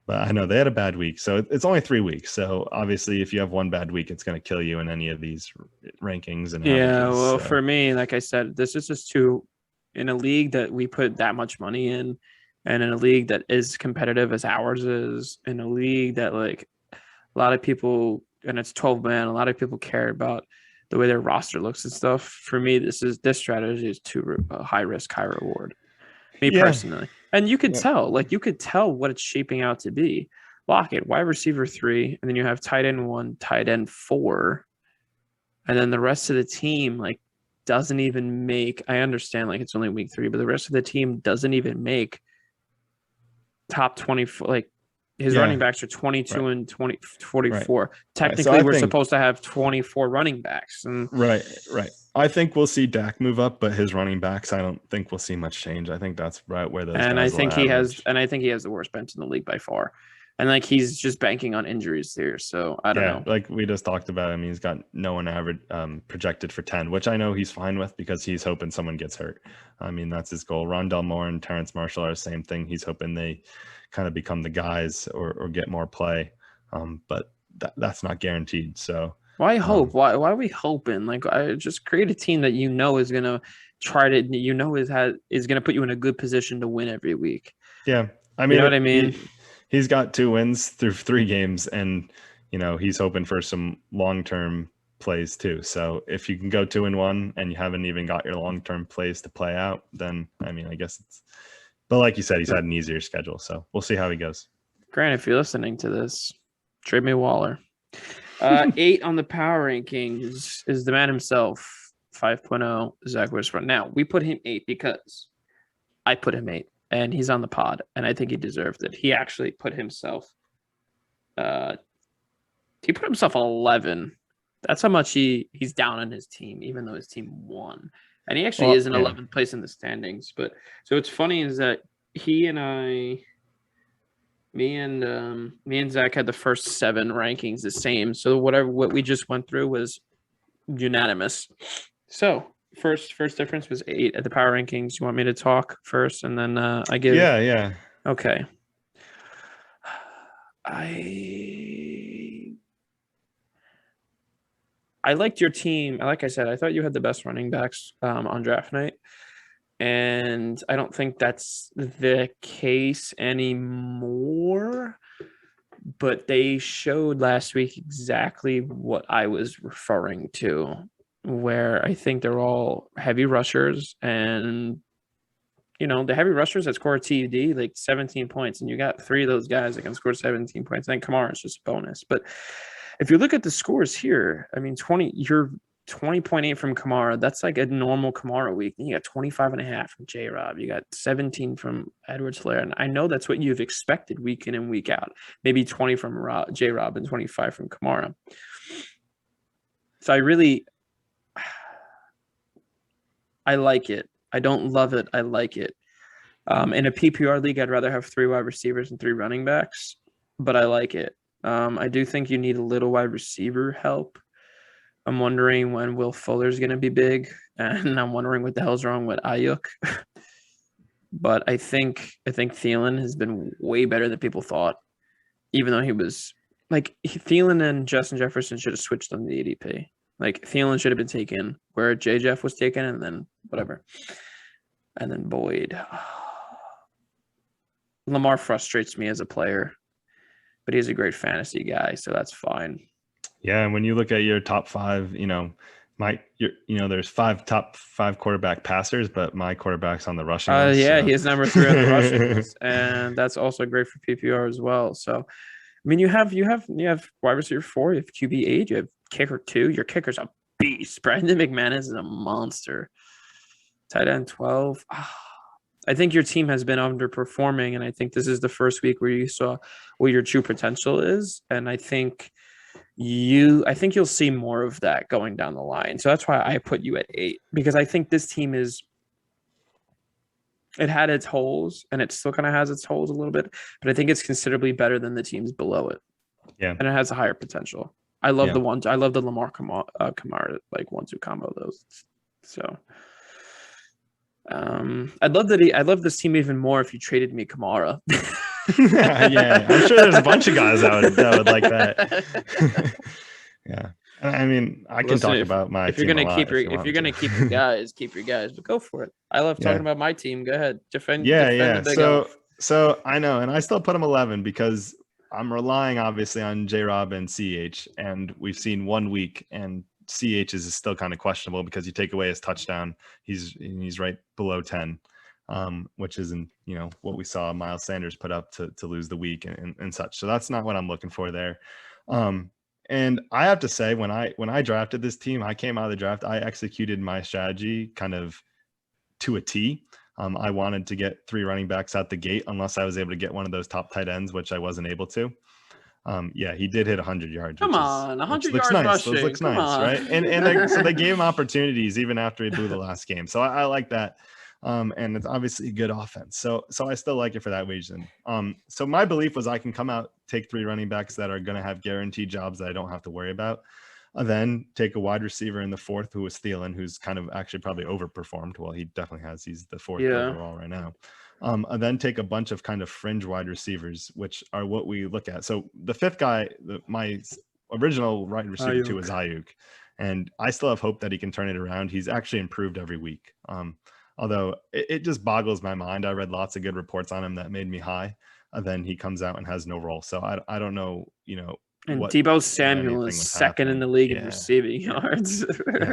But I know they had a bad week, so it's only 3 weeks. So obviously, if you have one bad week, it's going to kill you in any of these rankings. And well, for me, like I said, this is just in a league that we put that much money in, and in a league that is competitive as ours is, in a league that like a lot of people, and it's 12 man, a lot of people care about the way their roster looks and stuff. For me, this strategy is too high risk, high reward. Me personally. And you could tell what it's shaping out to be. Lockett, wide receiver 3, and then you have tight end 1, tight end 4, and then the rest of the team doesn't even make. I understand it's only week 3, but the rest of the team doesn't even make top 20. His running backs are 22 and 44. Right. Technically, we're supposed to have 24 running backs. And right. I think we'll see Dak move up, but his running backs, I don't think we'll see much change. I think that's right where those. And I think he has the worst bench in the league by far. And he's just banking on injuries here. So I don't know. Like we just talked about, I mean, he's got no one average projected for 10, which I know he's fine with because he's hoping someone gets hurt. I mean, that's his goal. Rondell Moore and Terrence Marshall are the same thing. He's hoping they kind of become the guys or get more play. But that's not guaranteed. So why hope? Why are we hoping? I just create a team that is going to try to, is going to put you in a good position to win every week. Yeah. I mean, you know what I mean? He's got 2 wins through 3 games, and he's hoping for some long-term plays too. So if you can go 2-1 and you haven't even got your long-term plays to play out, then I mean, I guess it's. But like you said, he's had an easier schedule, so we'll see how he goes. Grant, if you're listening to this, trade me Waller. 8 on the power rankings is the man himself, 5.0 Zach Whisper. Now we put him 8 because I put him 8. And he's on the pod, and I think he deserved it. He actually put himself 11. That's how much he's down on his team, even though his team won. And he actually is in 11th place in the standings. But so what's funny is that me and Zach had the first 7 rankings the same. So what we just went through was unanimous. So First difference was 8 at the power rankings. You want me to talk first, and then I give? Yeah. Okay. I liked your team. Like I said, I thought you had the best running backs on draft night, and I don't think that's the case anymore. But they showed last week exactly what I was referring to, where I think they're all heavy rushers, and the heavy rushers that score TD 17 points, and you got 3 of those guys that can score 17 points. I think Kamara is just a bonus, but if you look at the scores here, I mean, you're 20.8 from Kamara. That's like a normal Kamara week. You got 25.5 from J-Rob. You got 17 from Edwards-Helaire. And I know that's what you've expected week in and week out. Maybe 20 from J-Rob and 25 from Kamara. So I like it. I don't love it. I like it. In a PPR league, I'd rather have 3 wide receivers and 3 running backs, but I like it. I do think you need a little wide receiver help. I'm wondering when Will Fuller's going to be big, and I'm wondering what the hell's wrong with Ayuk. But I think Thielen has been way better than people thought, even though he was like Thielen and Justin Jefferson should have switched on the ADP. Like Thielen should have been taken where J. Jeff was taken, and then whatever, and then Boyd. Lamar frustrates me as a player, but he's a great fantasy guy, so that's fine. Yeah, and when you look at your top 5, there's top 5 quarterback passers, but my quarterback's on the rushing list. Yeah, so. He is number 3 on the rushing list, and that's also great for PPR as well. So, I mean, you have wide receiver 4, you have QB 8, you have kicker 2. Your kicker's a beast. Brandon McManus is a monster. Tight end 12. I think your team has been underperforming, and I think this is the first week where you saw what your true potential is, and I think you'll see more of that going down the line. So that's why I put you at 8, because I think this team it had its holes, and it still kind of has its holes a little bit, but I think it's considerably better than the teams below it. Yeah. And it has a higher potential. I love the Lamar Kamara like 1-2 combo those. So I'd love this team even more if you traded me Kamara. Yeah, I'm sure there's a bunch of guys that would like that. Yeah, I mean, I can talk about my. If you're gonna keep your guys, keep your guys. But go for it. I love talking about my team. Go ahead, defend. Yeah. So I know, and I still put him 11 because I'm relying obviously on J-Rob and CH, and we've seen 1 week, and CH is still kind of questionable because you take away his touchdown, he's right below 10. Which isn't, what we saw Miles Sanders put up to lose the week and such. So that's not what I'm looking for there. And I have to say, when I drafted this team, I came out of the draft, I executed my strategy kind of to a T. I wanted to get 3 running backs out the gate, unless I was able to get one of those top tight ends, which I wasn't able to. Yeah, he did hit 100 yards. 100 yards nice. Rushing. Those looks nice, right? And so they gave him opportunities even after he blew the last game. So I like that. And it's obviously a good offense. So I still like it for that reason. So my belief was I can come out, take 3 running backs that are going to have guaranteed jobs that I don't have to worry about. Then take a wide receiver in the 4th, who was Thielen, who's kind of actually probably overperformed. Well, he definitely has. He's the 4th overall right now. And then take a bunch of kind of fringe wide receivers, which are what we look at. So the 5th guy, my original wide receiver 2 is Ayuk. And I still have hope that he can turn it around. He's actually improved every week. Although it just boggles my mind. I read lots of good reports on him that made me high. And then he comes out and has no role. So I don't know, And Deebo Samuel is 2nd in the league in receiving yards.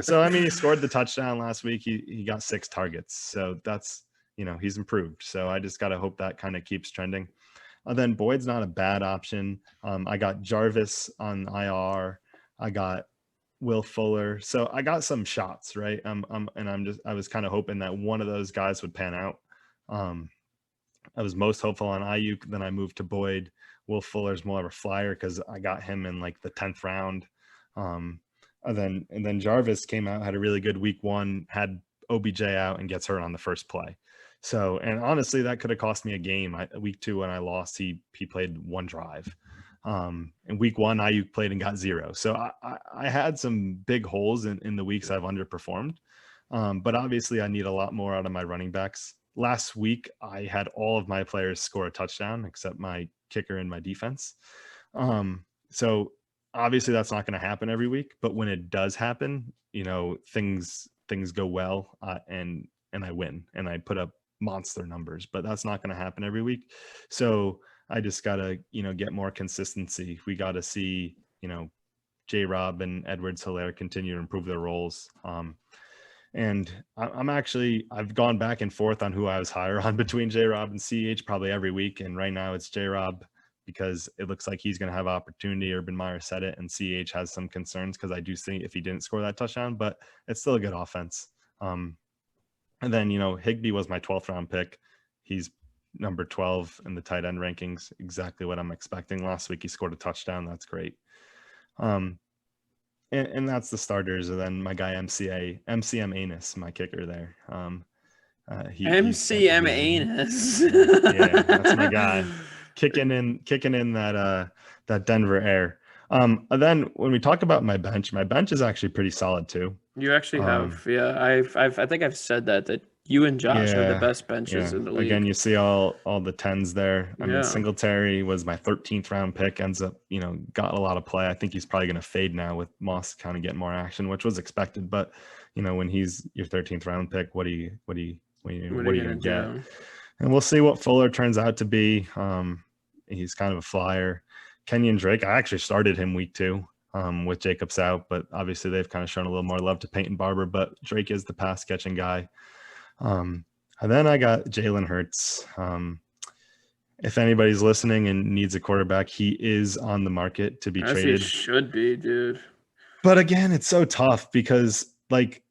So, I mean, he scored the touchdown last week. He got 6 targets. So that's, he's improved. So I just got to hope that kind of keeps trending. Then Boyd's not a bad option. I got Jarvis on IR. I got Will Fuller. So I got some shots, right? I was kind of hoping that one of those guys would pan out. I was most hopeful on Ayuk. Then I moved to Boyd. Will Fuller's more of a flyer because I got him in like the 10th round. And then Jarvis came out, had a really good week 1, had OBJ out and gets hurt on the first play. So, and honestly, that could have cost me a game. Week 2 when I lost, he played 1 drive. In week 1, Ayuk played and got 0. So I had some big holes in the weeks I've underperformed. But obviously I need a lot more out of my running backs. Last week, I had all of my players score a touchdown except my kicker and my defense. So obviously that's not going to happen every week, but when it does happen, things go well, and I win and I put up monster numbers, but that's not going to happen every week. So I just got to, get more consistency. We got to see, J-Rob and Edwards-Helaire continue to improve their roles. And I've gone back and forth on who I was higher on between J-Rob and CH probably every week. And right now it's J-Rob, because it looks like he's going to have opportunity. Urban Meyer said it, and CH has some concerns because I do think if he didn't score that touchdown, but it's still a good offense. And then, Higbee was my 12th round pick. He's number 12 in the tight end rankings, exactly what I'm expecting. Last week he scored a touchdown. That's great. And that's the starters. And then my guy MCM Anus, my kicker there. MCM Anus. Yeah, that's my guy. Kicking in that Denver air. And then when we talk about my bench is actually pretty solid too. You actually have, I think I've said that you and Josh are the best benches in the league. Again, you see all the 10s there. I mean, Singletary was my 13th round pick, ends up, got a lot of play. I think he's probably going to fade now with Moss kind of getting more action, which was expected. But, when he's your 13th round pick, what are you going to get? And we'll see what Fuller turns out to be. He's kind of a flyer. Kenyon Drake, I actually started him week 2 with Jacobs out, but obviously they've kind of shown a little more love to Peyton Barber, but Drake is the pass catching guy. And then I got Jalen Hurts. If anybody's listening and needs a quarterback, he is on the market to be traded. He should be, dude. But again, it's so tough because Ante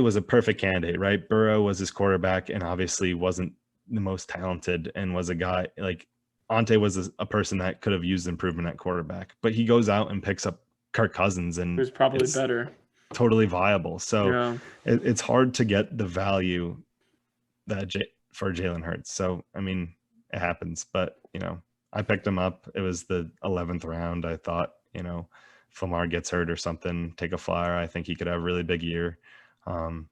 was a perfect candidate, right? Burrow was his quarterback and obviously wasn't the most talented and was a guy like Ante was a person that could have used improvement at quarterback, but he goes out and picks up Kirk Cousins and who's probably better. Totally viable. So it's hard to get the value for Jalen Hurts. So, I mean, it happens, but I picked him up. It was the 11th round. I thought, if Lamar gets hurt or something, take a flyer. I think he could have a really big year. And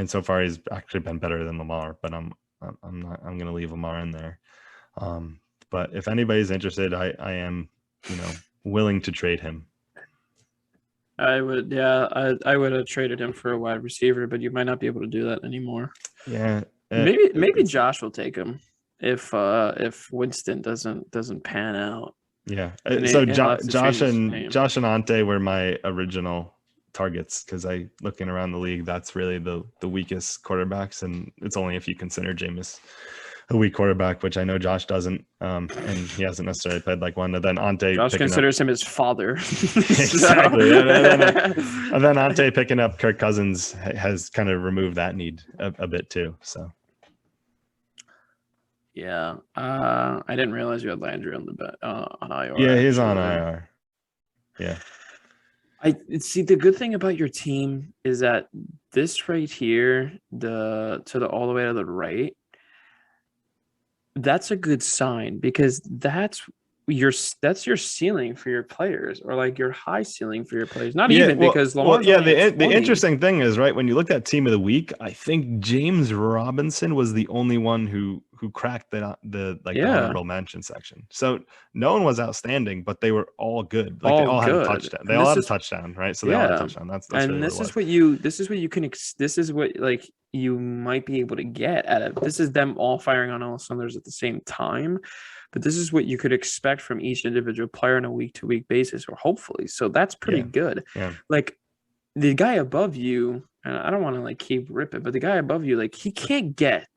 so far he's actually been better than Lamar, but I'm going to leave Lamar in there. But if anybody's interested, I am, willing to trade him. I would, I would have traded him for a wide receiver, but you might not be able to do that anymore. Yeah, maybe Josh will take him if Winston doesn't pan out. Yeah, so Josh and Ante were my original targets because looking around the league, that's really the weakest quarterbacks, and it's only if you consider Jameis a weak quarterback, which I know Josh doesn't, and he hasn't necessarily played like one. And then Ante, Josh considers him his father. Exactly. And then Ante picking up Kirk Cousins has kind of removed that need a bit too. So. Yeah, I didn't realize you had Landry on IR. Yeah, he's on IR. Yeah. I see. The good thing about your team is that this right here, all the way to the right, that's a good sign because that's your ceiling for your players, or like your high ceiling for your players. Because Lamar. The interesting thing is, right, when you look at Team of the Week, I think James Robinson was the only one who cracked the honorable mention section. So no one was outstanding, but they were all good. Like they all had a touchdown. They all had a touchdown, right? So they all had a touchdown. That's and really this is what you might be able to get out of this is them all firing on all cylinders at the same time. But this is what you could expect from each individual player on a week-to-week basis, or hopefully. So that's pretty good. Yeah. Like the guy above you, and I don't want to keep ripping, but the guy above you, he can't get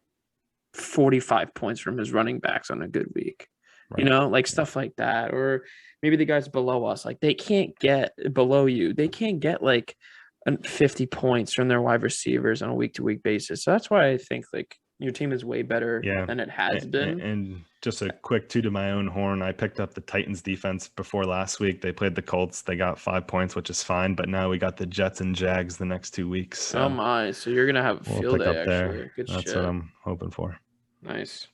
45 points from his running backs on a good week. Right. Stuff like that. Or maybe the guys below us, they can't get below you. They can't get 50 points from their wide receivers on a week-to-week basis. So that's why I think your team is way better than it has been. And just a quick toot of my own horn, I picked up the Titans defense before last week. They played the Colts. They got 5 points, which is fine. But now we got the Jets and Jags the next 2 weeks. So oh my! So you're gonna have a field day actually. There. Good That's shit. what I'm hoping for. Nice.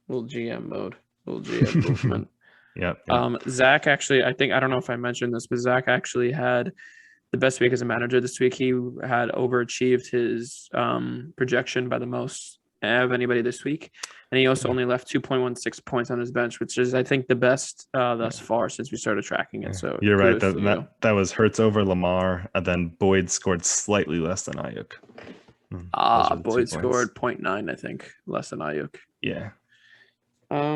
Little GM mode. Little GM movement. Yep. Zach actually, I don't know if I mentioned this, but Zach actually had the best week as a manager this week. He had overachieved his projection by the most of anybody this week. And he also only left 2.16 points on his bench, which is, I think, the best thus far since we started tracking it. So you're right. That was Hurts over Lamar, and then Boyd scored slightly less than Ayuk. Boyd scored 0.9, I think, less than Ayuk. Yeah.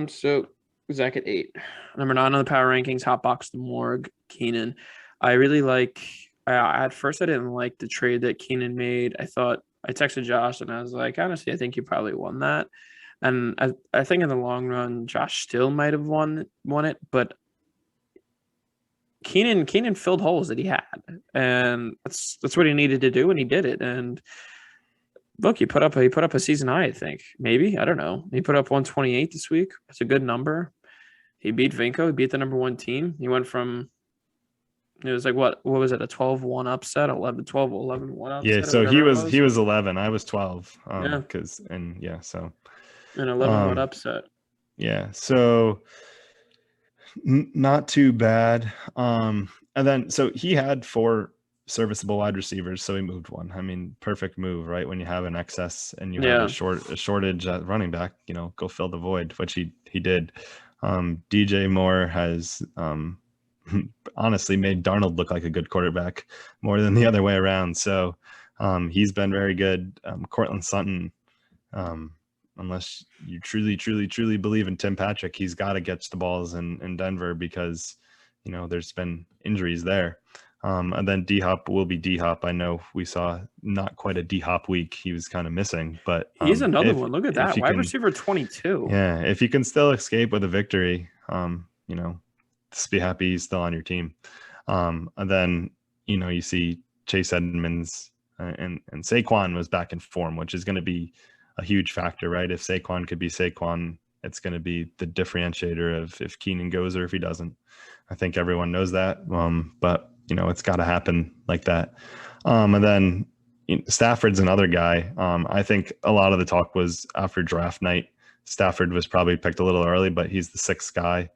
So Zach at 8. Number 9 on the power rankings, Hotbox the Morgue, Keenan. I really like. At first, I didn't like the trade that Keenan made. I texted Josh and I was like, honestly, I think you probably won that. And I think in the long run, Josh still might have won it, but Keenan filled holes that he had, and that's what he needed to do, and he did it. And look, he put up a season high, I think. Maybe, I don't know. He put up 128 this week. That's a good number. He beat Vinco. He beat the number 1 team. He went from, it was like what was it, a 12-1 upset, 11-1 upset? Yeah, so he was 11. I was 12. Yeah. So an 11-1 upset. Yeah, so not too bad. And then so he had 4 serviceable wide receivers, so he moved one. I mean, perfect move, right? When you have an excess and you have a shortage at running back, go fill the void, which he did. DJ Moore has honestly made Darnold look like a good quarterback more than the other way around. So he's been very good. Cortland Sutton, unless you truly believe in Tim Patrick, he's got to catch the balls in Denver because, there's been injuries there. And then D-Hop will be D-Hop. I know we saw not quite a D-Hop week. He was kind of missing, but he's another one. Look at that. Wide receiver 22. Yeah. If you can still escape with a victory, just be happy he's still on your team. And then, you see Chase Edmonds and Saquon was back in form, which is going to be a huge factor, right? If Saquon could be Saquon, it's going to be the differentiator of if Keenan goes or if he doesn't. I think everyone knows that. But it's got to happen like that. And then Stafford's another guy. I think a lot of the talk was after draft night. Stafford was probably picked a little early, but he's the 6th guy.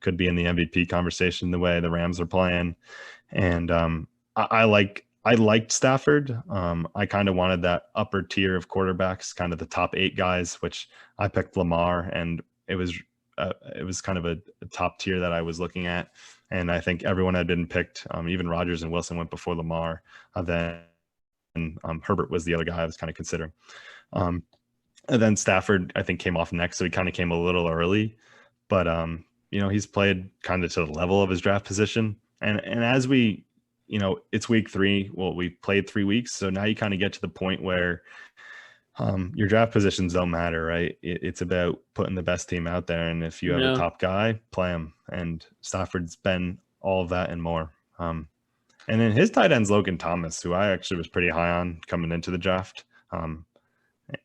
Could be in the MVP conversation the way the Rams are playing. And I liked Stafford. I kind of wanted that upper tier of quarterbacks, kind of the top 8 guys, which I picked Lamar, and it was kind of a top tier that I was looking at. And I think everyone had been picked. Even Rodgers and Wilson went before Lamar. Then Herbert was the other guy I was kind of considering. And then Stafford, I think, came off next, so he kind of came a little early. But he's played kind of to the level of his draft position. And as we, it's week 3. Well, we played 3 weeks, so now you kind of get to the point where your draft positions don't matter, right? It's about putting the best team out there, and if you have a top guy, play him. And Stafford's been all of that and more. And then his tight end's Logan Thomas, who I actually was pretty high on coming into the draft.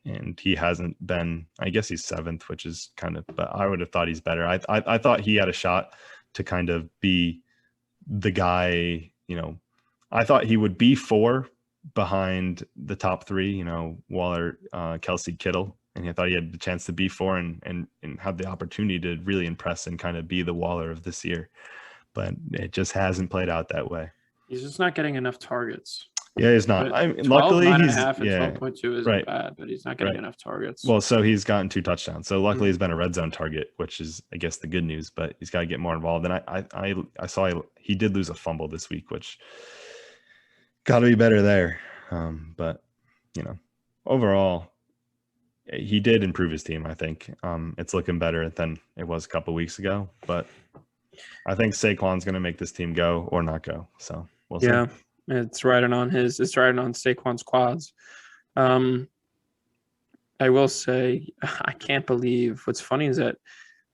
And he hasn't been, I guess he's 7th, which is kind of, but I would have thought he's better. I thought he had a shot to kind of be the guy, I thought he would be 4 behind the top 3, Waller, Kelsey, Kittle. And I thought he had the chance to be 4 and have the opportunity to really impress and kind of be the Waller of this year. But it just hasn't played out that way. He's just not getting enough targets. Yeah, he's not. Luckily, he's 12.2 isn't bad, but he's not getting enough targets. Well, so he's gotten 2 touchdowns. So luckily, he's been a red zone target, which is, I guess, the good news. But he's got to get more involved. And I saw he did lose a fumble this week, which got to be better there. But overall, he did improve his team. I think it's looking better than it was a couple weeks ago. But I think Saquon's going to make this team go or not go. So we'll see. Yeah. It's riding on Saquon's quads. I will say, I can't believe what's funny is that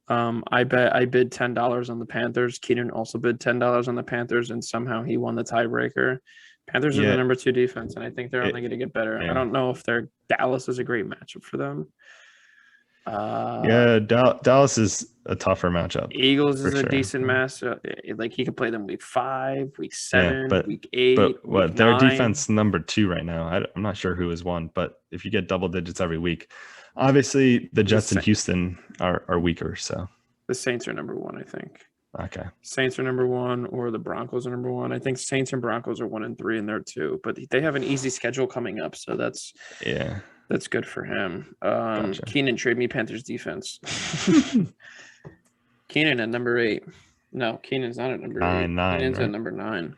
I bid $10 on the Panthers. Keenan also bid $10 on the Panthers, and somehow he won the tiebreaker. Panthers are the number 2 defense, and I think they're only going to get better. Yeah. I don't know if Dallas is a great matchup for them. Dallas is a tougher matchup. Eagles is a decent matchup. Like he could play them week 5, week 7, week 8. But what their defense number 2 right now? I'm not sure who is 1, but if you get double digits every week, obviously the Jets and Houston are weaker. So the Saints are number 1, I think. Okay. Saints are number 1, or the Broncos are number 1. I think Saints and Broncos are 1 and 3, and they're 2. But they have an easy schedule coming up, so that's good for him. Gotcha. Keenan, trade me Panthers defense. Keenan at number 8. No, Keenan's not at number 8. Keenan's at number 9.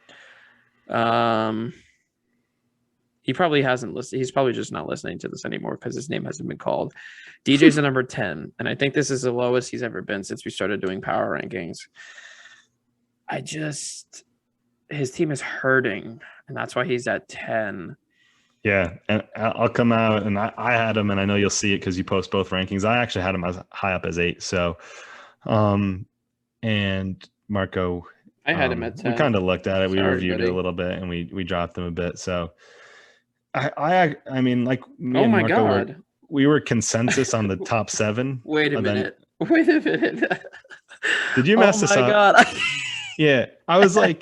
He probably hasn't listened. He's probably just not listening to this anymore because his name hasn't been called. DJ's at number 10, and I think this is the lowest he's ever been since we started doing power rankings. His team is hurting, and that's why he's at 10. Yeah, and I'll come out, and I had him, and I know you'll see it because you post both rankings. I actually had him as high up as 8. So, and Marco, I had him at we 10. kind of looked at it. We Sorry, reviewed it a buddy. little bit, and we dropped him a bit. So, I mean, like me Oh and my Marco God. we were consensus on the top 7, Wait a and then minute. Wait a minute. did you Oh mess this my up? God. Yeah, I was like,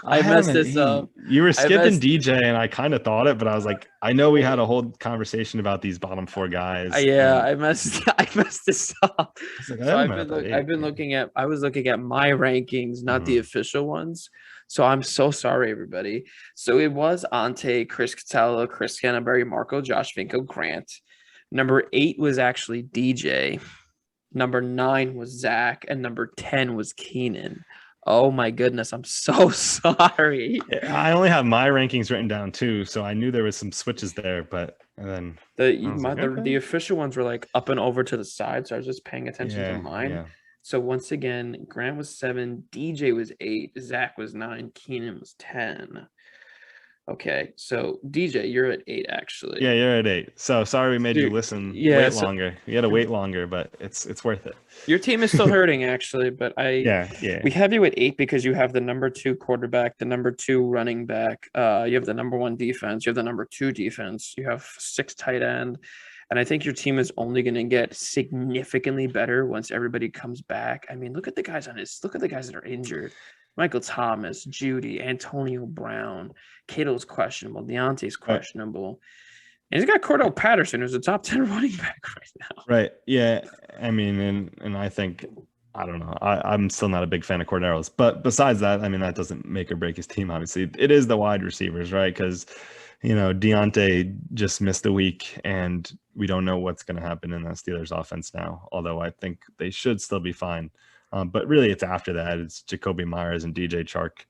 I I had him messed at this 8. up. You were I skipping messed. DJ, and I kind of thought it, but I was like, I know we had a whole conversation about these bottom 4 guys, Yeah, and I messed. I messed this up. I was like, I So had him at that I've 8. been Yeah. looking at. I was looking at my rankings, not the Mhm. official ones. So I'm so sorry, everybody. So it was Ante, Chris Catella, Chris Canterbury, Marco, Josh Vinko, Grant. Number 8 was actually DJ. Number 9 was Zach, and number 10 was Keenan. Oh my goodness, I'm so sorry. I only have my rankings written down too, so I knew there was some switches there, but and then I was like, The okay, official ones were like up and over to the side, so I was just paying attention to mine. yeah. So once again, Grant was 7, DJ was 8, Zach was 9, Keenan was 10. Okay, so DJ, you're at 8 actually. Yeah, you're at 8. So sorry we made you listen, Yeah, wait so longer. You had to wait longer, but it's worth it. your team is still hurting actually, but Yeah. we have you at 8 because you have the number 2 quarterback, the number 2 running back, you have the number 1 defense, you have the number 2 defense, you have 6 tight end, and I think your team is only going to get significantly better once everybody comes back. I mean, look at the guys that are injured. Michael Thomas, Judy, Antonio Brown, Kittle's questionable, Deontay's Right. questionable. And he's got Cordell Patterson, who's a top 10 running back right now. Right. Yeah. I mean, and I think I don't know. I'm still not a big fan of Cordarrelle's, but besides that, I mean, that doesn't make or break his team. Obviously, it is the wide receivers, right? Because Deontay just missed a week, and we don't know what's going to happen in that Steelers offense now. Although I think they should still be fine. But really, it's after that. It's Jacoby Myers and DJ Chark.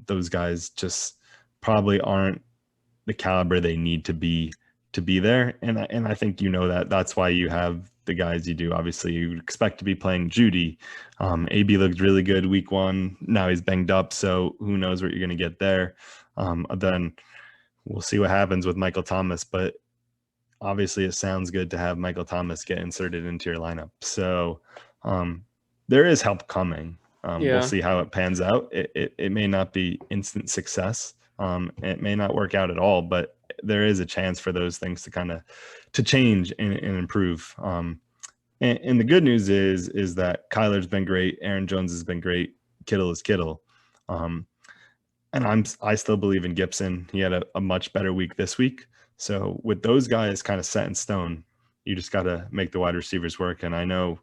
Those guys just probably aren't the caliber they need to be there. And I think that's why you have the guys you do. Obviously, you expect to be playing Judy. AB looked really good week 1. Now he's banged up, so who knows what you're going to get there. Then we'll see what happens with Michael Thomas, but obviously it sounds good to have Michael Thomas get inserted into your lineup. So there is help coming. We'll see how it pans out. It may not be instant success. It may not work out at all, but there is a chance for those things to change and improve. And the good news is that Kyler's been great. Aaron Jones has been great. Kittle is Kittle. And I still believe in Gibson. He had a much better week this week. So with those guys kind of set in stone, you just got to make the wide receivers work. And I know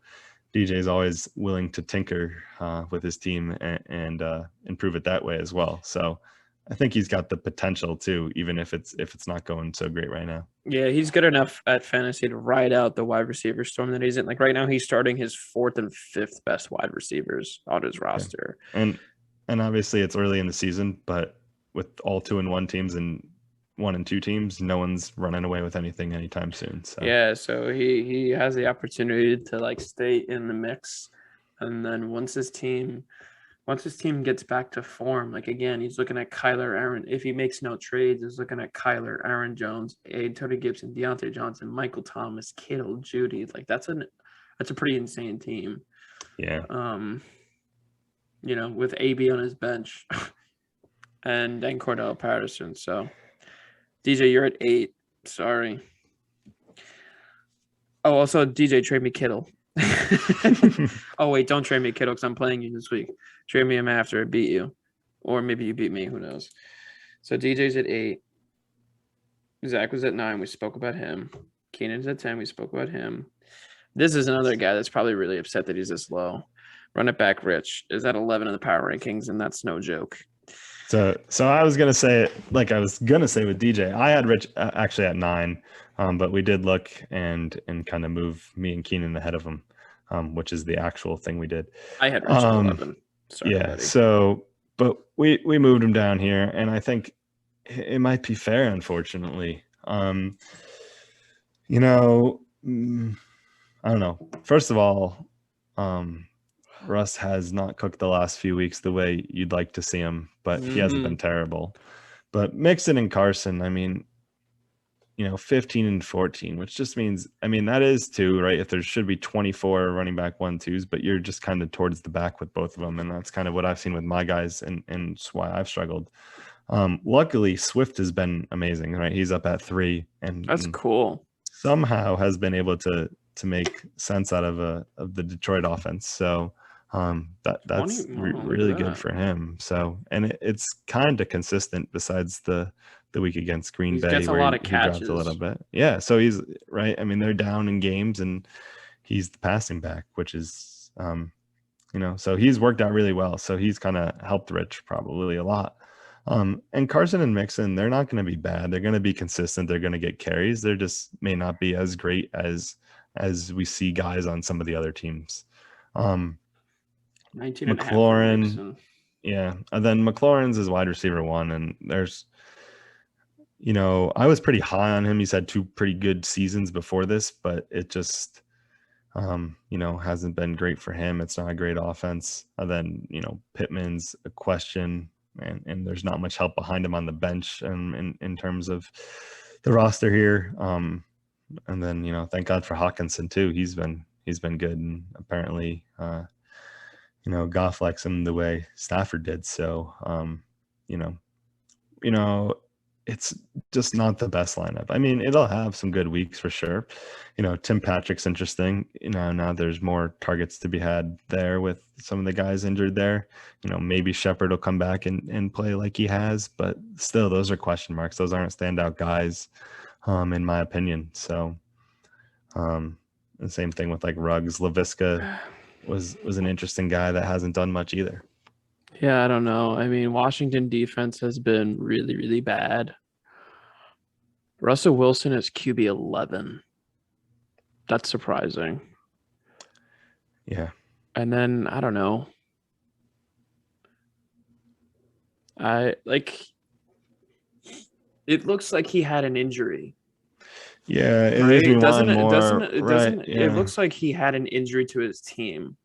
DJ is always willing to tinker with his team and improve it that way as well. So I think he's got the potential too, even if it's not going so great right now. Yeah, he's good enough at fantasy to ride out the wide receiver storm that he's in. Like right now, he's starting his 4th and 5th best wide receivers on his roster. Yeah. And obviously it's early in the season, but with all 2-1 teams and 1 and 2 teams, no one's running away with anything anytime soon. So yeah, so he has the opportunity to like stay in the mix, and then once his team gets back to form, like again, he's looking at Kyler, Aaron. If he makes no trades, he's looking at Kyler, Aaron Jones, Tony Gibson, Deontay Johnson, Michael Thomas, Kittle, Judy. Like that's a pretty insane team. Yeah. With AB on his bench and Cordell Patterson. So DJ, you're at 8. Sorry. Oh, also DJ, trade me Kittle. Oh wait, don't trade me Kittle because I'm playing you this week. Trade me him after I beat you, or maybe you beat me. Who knows? So DJ's at 8. Zach was at 9. We spoke about him. Keenan's at 10. We spoke about him. This is another guy that's probably really upset that he's this low. Run it back, Rich is at 11 in the power rankings, and that's no joke. So I was gonna say it like I was gonna say with DJ. I had Rich actually at 9, but we did look and kind of move me and Keenan ahead of him, which is the actual thing we did. I had Rich at 11. Sorry, yeah. buddy. So, but we moved him down here, and I think it might be fair. Unfortunately, I don't know. First of all, Russ has not cooked the last few weeks the way you'd like to see him, but he hasn't been terrible. But Mixon and Carson, I mean, 15 and 14, which just means, I mean, that is two, right? If there should be 24 running back 1-2s, but you're just kind of towards the back with both of them. And that's kind of what I've seen with my guys, and it's why I've struggled. Luckily, Swift has been amazing, right? He's up at 3, and that's cool. Somehow has been able to make sense out of the Detroit offense. So that's really good for him. So, and it's kind of consistent besides the week against Green Bay gets a where lot of he dropped catches a little bit. Yeah, so he's right. I mean, they're down in games, and he's the passing back, which is so he's worked out really well. So he's kind of helped Rich probably a lot. And Carson and Mixon, they're not going to be bad. They're going to be consistent. They're going to get carries. They're just may not be as great as we see guys on some of the other teams. 19 McLaurin, yeah. And then McLaurin's is wide receiver 1, and there's, I was pretty high on him. He's had 2 pretty good seasons before this, but it just, hasn't been great for him. It's not a great offense. And then, Pittman's a question. And there's not much help behind him on the bench and in terms of the roster here. And then, thank God for Hawkinson too. He's been good, and apparently, Goff likes him the way Stafford did. So, it's just not the best lineup. I mean, it'll have some good weeks for sure. Tim Patrick's interesting. Now there's more targets to be had there with some of the guys injured there. Maybe Shepard will come back and play like he has, but still, those are question marks. Those aren't standout guys, in my opinion. So, the same thing with like Ruggs. LaVisca was an interesting guy that hasn't done much either. Yeah, I don't know. I mean, Washington defense has been really, really bad. Russell Wilson is QB 11. That's surprising. Yeah. And then, I don't know. It looks like he had an injury. Yeah, it looks like he had an injury to his team,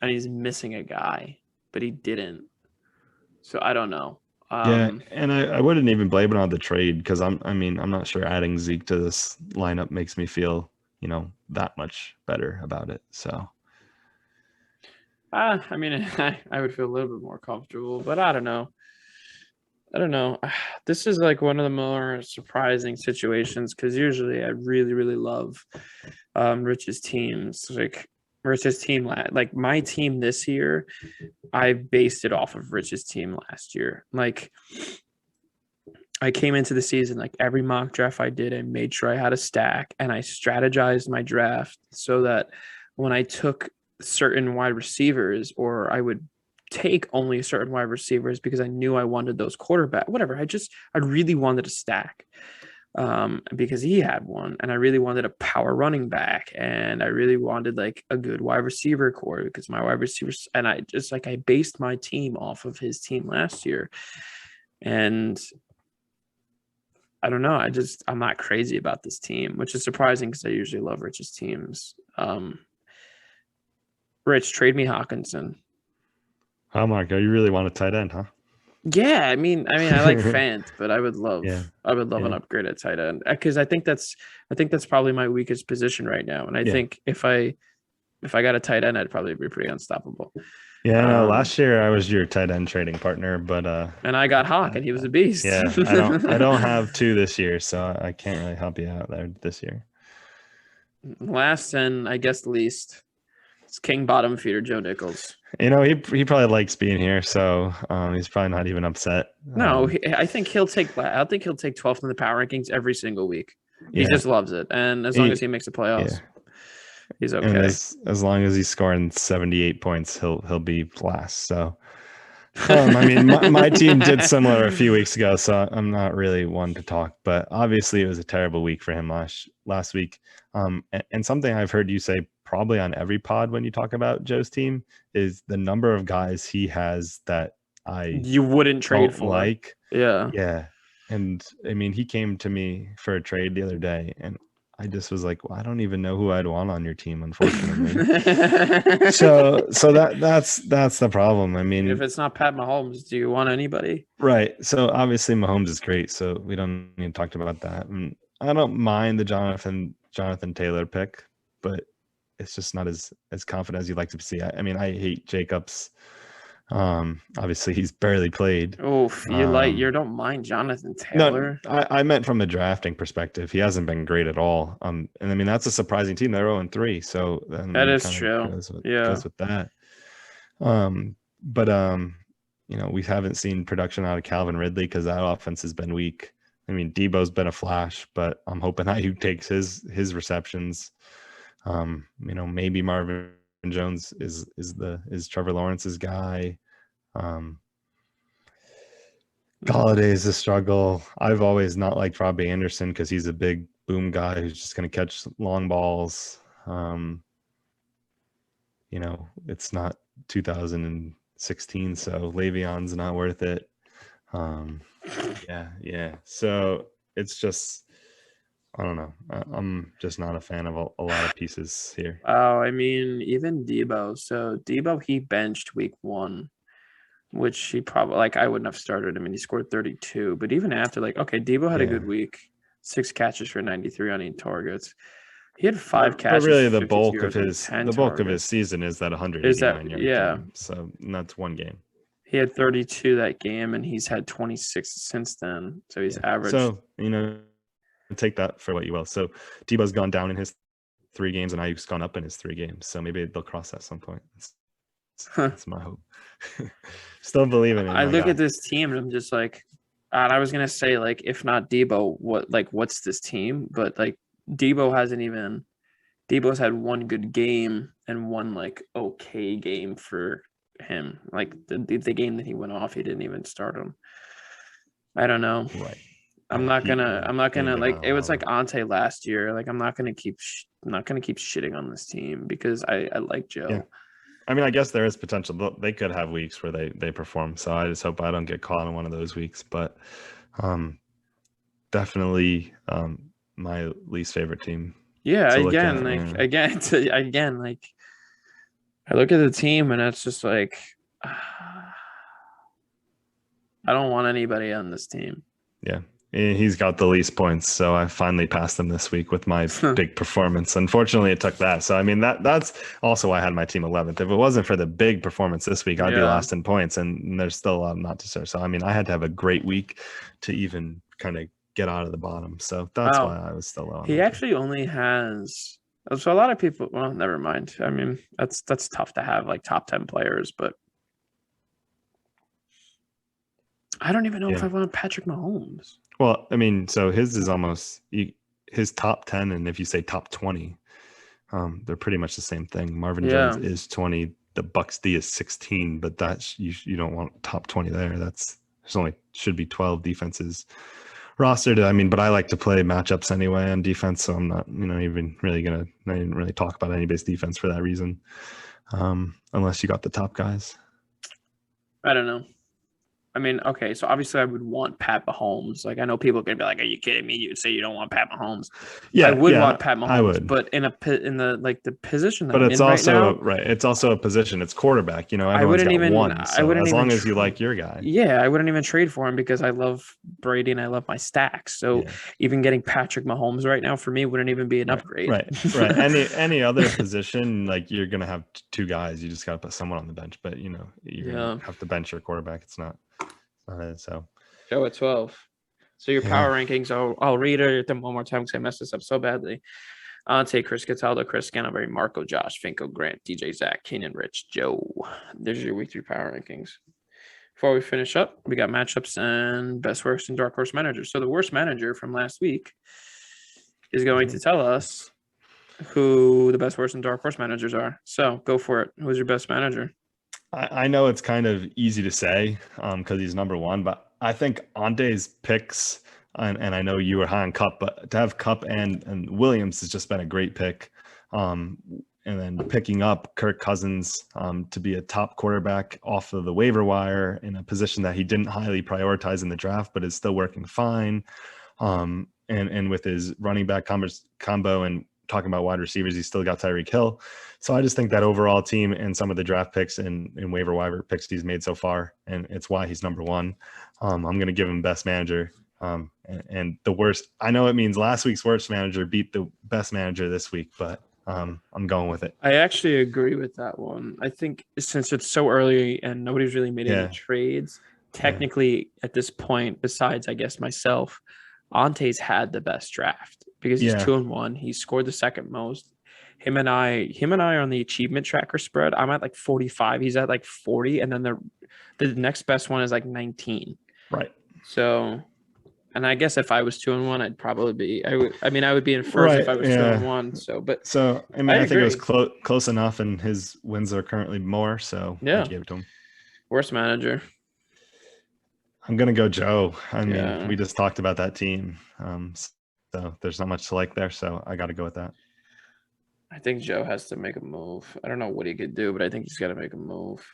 and he's missing a guy, but he didn't. So I don't know. And I wouldn't even blame it on the trade, because I'm not sure adding Zeke to this lineup makes me feel that much better about it. So I would feel a little bit more comfortable, but I don't know. This is like one of the more surprising situations, because usually I really, really love Rich's teams. Like Rich's team, like my team this year, I based it off of Rich's team last year. Like I came into the season, like every mock draft I did, I made sure I had a stack, and I strategized my draft so that when I took certain wide receivers, or I would take only certain wide receivers because I knew I wanted those quarterback, whatever. I really wanted a stack because he had one, and I really wanted a power running back, and I really wanted like a good wide receiver core because my wide receivers, and I based my team off of his team last year. And I don't know. I'm not crazy about this team, which is surprising because I usually love Rich's teams. Rich, trade me Hawkinson. Oh, Marco, you really want a tight end, huh? Yeah, I mean, I like Fant, but I would love an upgrade at tight end, because I think that's probably my weakest position right now. And I think if I got a tight end, I'd probably be pretty unstoppable. Yeah, last year I was your tight end trading partner, but and I got Hawk, and he was a beast. Yeah, I don't have 2 this year, so I can't really help you out there this year. Last and I guess least, it's King bottom feeder Joe Nichols. He probably likes being here, so he's probably not even upset. No, I think he'll take 12th in the power rankings every single week. He just loves it, and as long as he makes the playoffs, he's okay. And as long as he's scoring 78 points, he'll be last. So, my team did similar a few weeks ago, so I'm not really one to talk. But obviously, it was a terrible week for him last week. And something I've heard you say probably on every pod when you talk about Joe's team is the number of guys he has that you wouldn't trade for. Like, yeah. And I mean, he came to me for a trade the other day, and I just was like, well, I don't even know who I'd want on your team, unfortunately. so that's the problem. I mean, if it's not Pat Mahomes, do you want anybody? Right. So obviously Mahomes is great, so we don't need to talk about that. And I don't mind the Jonathan Taylor pick, but it's just not as confident as you'd like to see. I mean, I hate Jacobs. Obviously he's barely played. Oof, you don't mind Jonathan No, Taylor? I meant from a drafting perspective. He hasn't been great at all. And I mean that's a surprising team. They're 0-3, so That is true. Goes with that. But you know, we haven't seen production out of Calvin Ridley because that offense has been weak. I mean, Debo's been a flash, but I'm hoping Ayuk takes his receptions. You know, maybe Marvin Jones is Trevor Lawrence's guy. Galladay is a struggle. I've always not liked Robbie Anderson because he's a big boom guy who's just going to catch long balls. You know, it's not 2016, so Le'Veon's not worth it. Yeah. So it's just, I don't know. I'm just not a fan of a lot of pieces here. Oh, I mean, even Debo. So Debo, he benched week 1, which he probably, like, I wouldn't have started him, and he scored 32. But even after, like, okay, Debo had a good week, 6 catches for 93 on 8 targets. He had 5 catches. But really, the bulk of his season is that 189 yard game. So that's one game. He had 32 that game, and he's had 26 since then. So he's averaged. So, you know, take that for what you will. So Debo's gone down in his 3 games, and Ayuk's gone up in his 3 games. So maybe they'll cross at some point. That's my hope. Still believing in it. I look at this team, and I'm just like, and I was gonna say, like, if not Debo, what's this team? But like, Debo's had one good game and one like okay game for him. Like the game that he went off, he didn't even start him. I don't know. Right. I'm not gonna like, it was like Ante last year. Like, I'm not gonna keep shitting on this team because I like Joe. Yeah. I mean, I guess there is potential. They could have weeks where they perform. So I just hope I don't get caught in one of those weeks. But definitely my least favorite team. Yeah, again, like I look at the team and it's just like, I don't want anybody on this team. Yeah. He's got the least points, so I finally passed him this week with my big performance. Unfortunately, it took that. So, I mean, that's also why I had my team 11th. If it wasn't for the big performance this week, I'd be last in points, and there's still a lot not to serve. So, I mean, I had to have a great week to even kind of get out of the bottom. So that's why I was still low. He actually only has – so a lot of people – well, never mind. I mean, that's tough to have, like, top 10 players, but I don't even know if I want Patrick Mahomes. Well, I mean, so his is almost his top 10, and if you say top 20, they're pretty much the same thing. Marvin Jones is 20, the Bucks D is 16, but that's you don't want top 20 there. There's only should be 12 defenses rostered. I mean, but I like to play matchups anyway on defense, so I'm not even really I didn't really talk about anybody's defense for that reason, unless you got the top guys. I don't know. I mean, okay, so obviously I would want Pat Mahomes. Like, I know people can be like, "Are you kidding me? You'd say you don't want Pat Mahomes." Yeah, I would want Pat Mahomes. I would, but in the position that but it's I'm in also right now, it's also a position. It's quarterback. I wouldn't even one. So as long as you like your guy. Yeah, I wouldn't even trade for him because I love Brady and I love my stacks. So even getting Patrick Mahomes right now for me wouldn't even be an upgrade. Right. Any other position, like, you're gonna have 2 guys. You just gotta put someone on the bench. But you're gonna have to bench your quarterback. It's not. So Joe at 12. So your power rankings, I'll read them one more time because I messed this up so badly. Ante, Chris Cataldo, Chris Scanaberry, Marco, Josh, Finko, Grant, DJ, Zach, Keenan, Rich, Joe. There's your week 3 power rankings. Before we finish up, we got matchups and best, worst, and dark horse managers. So the worst manager from last week is going to tell us who the best, worst, and dark horse managers are. So go for it. Who's your best manager? I know it's kind of easy to say because he's number 1, but I think Ante's picks, and I know you were high on Kupp, but to have Kupp and Williams has just been a great pick. And then picking up Kirk Cousins to be a top quarterback off of the waiver wire in a position that he didn't highly prioritize in the draft, but is still working fine. And with his running back combo and talking about wide receivers, he's still got Tyreek Hill. So I just think that overall team and some of the draft picks and waiver wire picks he's made so far, and it's why he's number 1. I'm going to give him best manager. And the worst, I know it means last week's worst manager beat the best manager this week, but I'm going with it. I actually agree with that one. I think since it's so early and nobody's really made any trades, technically at this point, besides I guess myself, Ante's had the best draft because he's 2-1. He scored the second most. Him and I are on the achievement tracker spread. I'm at like 45. He's at like 40, and then the next best one is like 19. Right. So, and I guess if I was 2-1, I'd probably be. I would be in first if I was 2-1. So, I mean, I think it was close enough, and his wins are currently more. So I gave it to him. Worst manager. I'm gonna go Joe. I mean, we just talked about that team, so there's not much to like there. So I got to go with that. I think Joe has to make a move. I don't know what he could do, but I think he's got to make a move.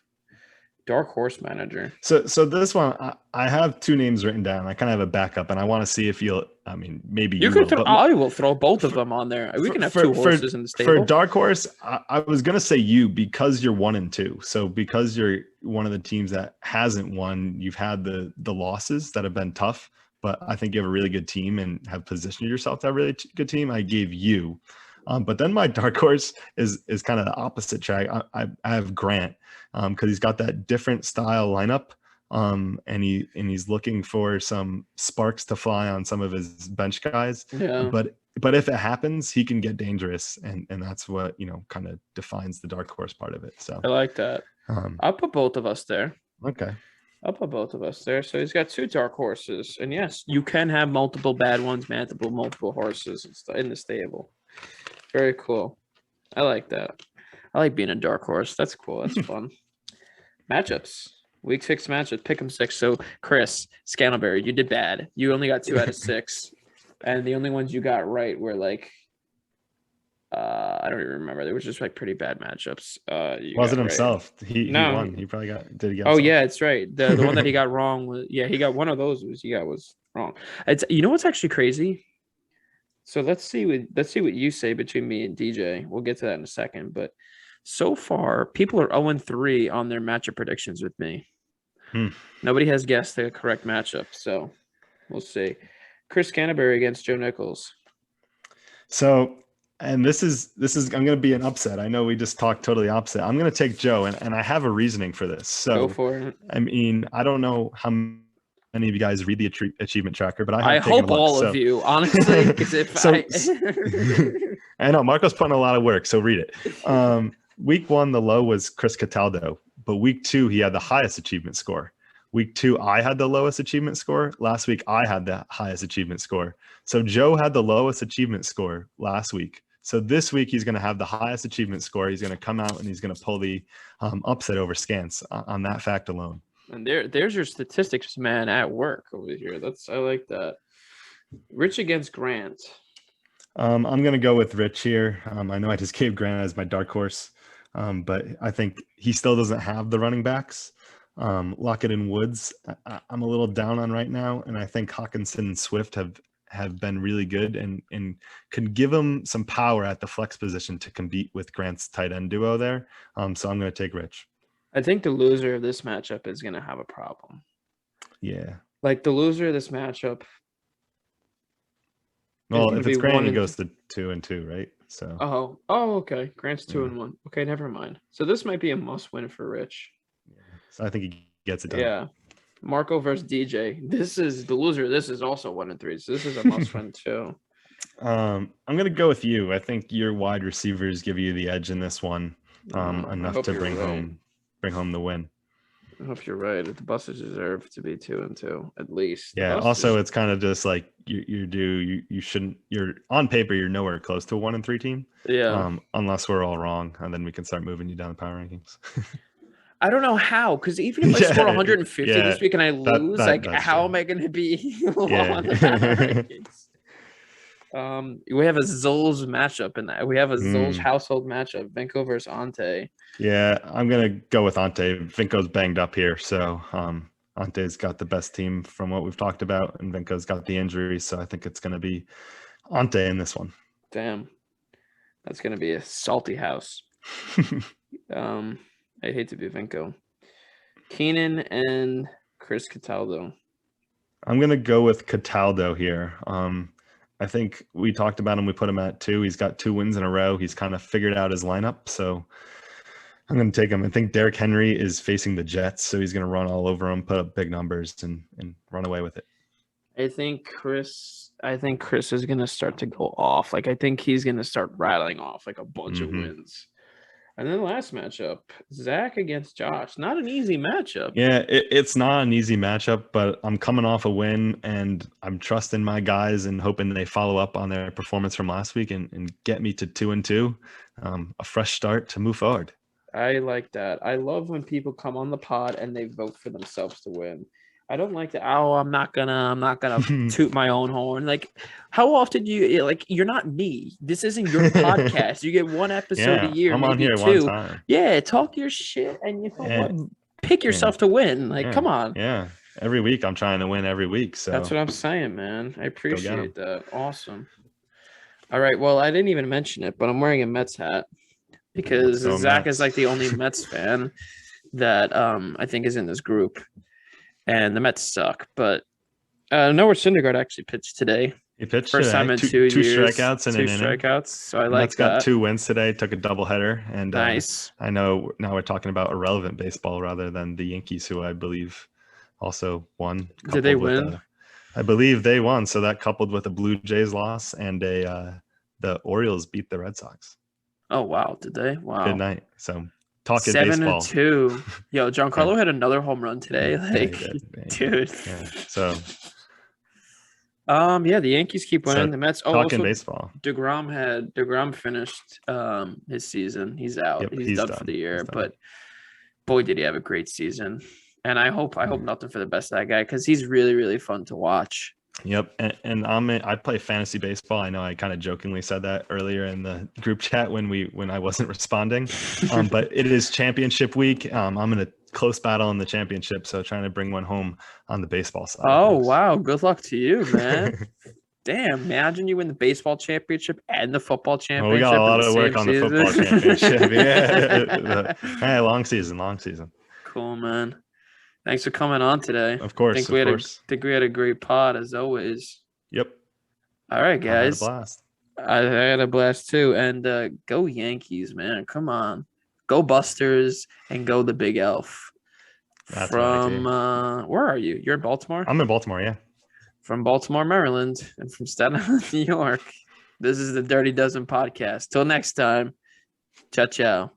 Dark horse manager. So this one, I have two names written down. I kind of have a backup, and I want to see if you'll. I mean, maybe you can. I will throw both of them on there. We can have two horses in the stable. For dark horse, I was gonna say you because you're 1 and 2. So because you're one of the teams that hasn't won, you've had the losses that have been tough. But I think you have a really good team and have positioned yourself to have a really good team. I gave you. But then my dark horse is kind of the opposite track. I have Grant because he's got that different style lineup, and he's looking for some sparks to fly on some of his bench guys. Yeah. But if it happens, he can get dangerous, and that's what kind of defines the dark horse part of it. So I like that. I'll put both of us there. Okay. I'll put both of us there. So he's got 2 dark horses, and yes, you can have multiple bad ones, multiple horses in the stable. Very cool. I like that. I like being a dark horse. That's cool. That's fun. Matchups. Week 6 matchups. Pick 'em 6. So Chris Scantleberry, you did bad. You only got 2 out of 6, and the only ones you got right were like, I don't even remember. They were just like pretty bad matchups. Wasn't himself. Right. He won. He probably did. Oh yeah, it's right. The one that he got wrong was he got one of those was wrong. It's what's actually crazy. So let's see what you say between me and DJ. We'll get to that in a second. But so far, people are 0-3 on their matchup predictions with me. Nobody has guessed the correct matchup. So we'll see. Chris Canterbury against Joe Nichols. So, and this is I'm going to be an upset. I know we just talked totally opposite. I'm going to take Joe, and I have a reasoning for this. So, go for it. I mean, I don't know how many of you guys read the achievement tracker, but I hope all of you, honestly, because if I know Marco's putting a lot of work, so read it. Week 1, the low was Chris Cataldo, but week 2, he had the highest achievement score. Week 2, I had the lowest achievement score. Last week, I had the highest achievement score. So Joe had the lowest achievement score last week. So this week, he's going to have the highest achievement score. He's going to come out and he's going to pull the upset over Scans on that fact alone. And there's your statistics man at work over here. I like that. Rich against Grant. I'm going to go with Rich here. I know I just gave Grant as my dark horse, but I think he still doesn't have the running backs. Lockett and Woods, I'm a little down on right now, and I think Hawkinson and Swift have been really good and can give him some power at the flex position to compete with Grant's tight end duo there. So I'm going to take Rich. I think the loser of this matchup is going to have a problem. Yeah. Like the loser of this matchup. Well, if it's Grant, he goes to 2-2, right? So. Oh, okay. Grant's 2-1. Okay, never mind. So this might be a must-win for Rich. Yeah. So I think he gets it done. Yeah. Marco versus DJ. This is the loser. This is also 1-3. So this is a must-win too. I'm going to go with you. I think your wide receivers give you the edge in this one, enough to bring home the win. I hope you're right. The Buses deserve to be 2-2 at least. Yeah. Also, it's kind of just like you shouldn't. You're on paper. You're nowhere close to a 1-3 team. Yeah. Unless we're all wrong, and then we can start moving you down the power rankings. I don't know how, because even if I score 150 this week and I lose, how am I going to be low on the power rankings? We have a Zul's matchup in that. We have a Zul's household matchup, Vinko versus Ante. Yeah, I'm gonna go with Ante. Vinko's banged up here, so Ante's got the best team from what we've talked about, and Vinko's got the injury, so I think it's gonna be Ante in this one. Damn, that's gonna be a salty house. I hate to be Vinko. Keenan and Chris Cataldo. I'm gonna go with Cataldo here. I think we talked about him. We put him at 2. He's got 2 wins in a row. He's kind of figured out his lineup, so I'm going to take him. I think Derrick Henry is facing the Jets, so he's going to run all over him, put up big numbers, and run away with it. I think Chris is going to start to go off. Like, I think he's going to start rattling off like a bunch of wins. And then the last matchup, Zach against Josh. Not an easy matchup. Yeah, it's not an easy matchup, but I'm coming off a win, and I'm trusting my guys and hoping they follow up on their performance from last week and get me to 2-2, a fresh start to move forward. I like that. I love when people come on the pod and they vote for themselves to win. I don't like that. Oh, I'm not gonna toot my own horn. Like, how often do you like? You're not me. This isn't your podcast. You get one episode a year, I'm maybe on here 2. one time. Yeah, talk your shit, and you know what? Pick yourself to win. Like, come on. Yeah, every week I'm trying to win every week. So that's what I'm saying, man. I appreciate that. Awesome. All right. Well, I didn't even mention it, but I'm wearing a Mets hat because Zach is like the only Mets fan that I think is in this group. And the Mets suck, but Noah Syndergaard actually pitched today. He pitched first time in 2 years. 2 strikeouts and 2 an inning. strikeouts. So I like Mets got 2 wins today. Took a doubleheader, and nice. I know now we're talking about irrelevant baseball rather than the Yankees, who I believe also won. Did they win? I believe they won. So that coupled with a Blue Jays loss and the Orioles beat the Red Sox. Oh wow! Did they? Wow. Good night. So. Talking baseball. 7-2. Yo, Giancarlo had another home run today. Like, dude. Yeah. So. Yeah, the Yankees keep winning. So the Mets. Oh, talking baseball. DeGrom finished his season. He's out. Yep, he's done for the year. But boy, did he have a great season. And I hope nothing for the best of that guy because he's really, really fun to watch. Yep, and I play fantasy baseball. I know I kind of jokingly said that earlier in the group chat when I wasn't responding, but it is championship week. I'm in a close battle in the championship, so trying to bring one home on the baseball side. Oh wow, good luck to you, man. Damn, imagine you win the baseball championship and the football championship. Well, we got a lot of work on the football championship. Yeah, hey, long season. Cool, man. Thanks for coming on today. Of course. Think we had a great pod as always. Yep. All right, guys. I had a blast too. And go Yankees, man. Come on. Go Busters and go the Big Elf. That's from where are you? You're in Baltimore? I'm in Baltimore, yeah. From Baltimore, Maryland, and from Staten Island, New York. This is the Dirty Dozen podcast. Till next time. Ciao, ciao.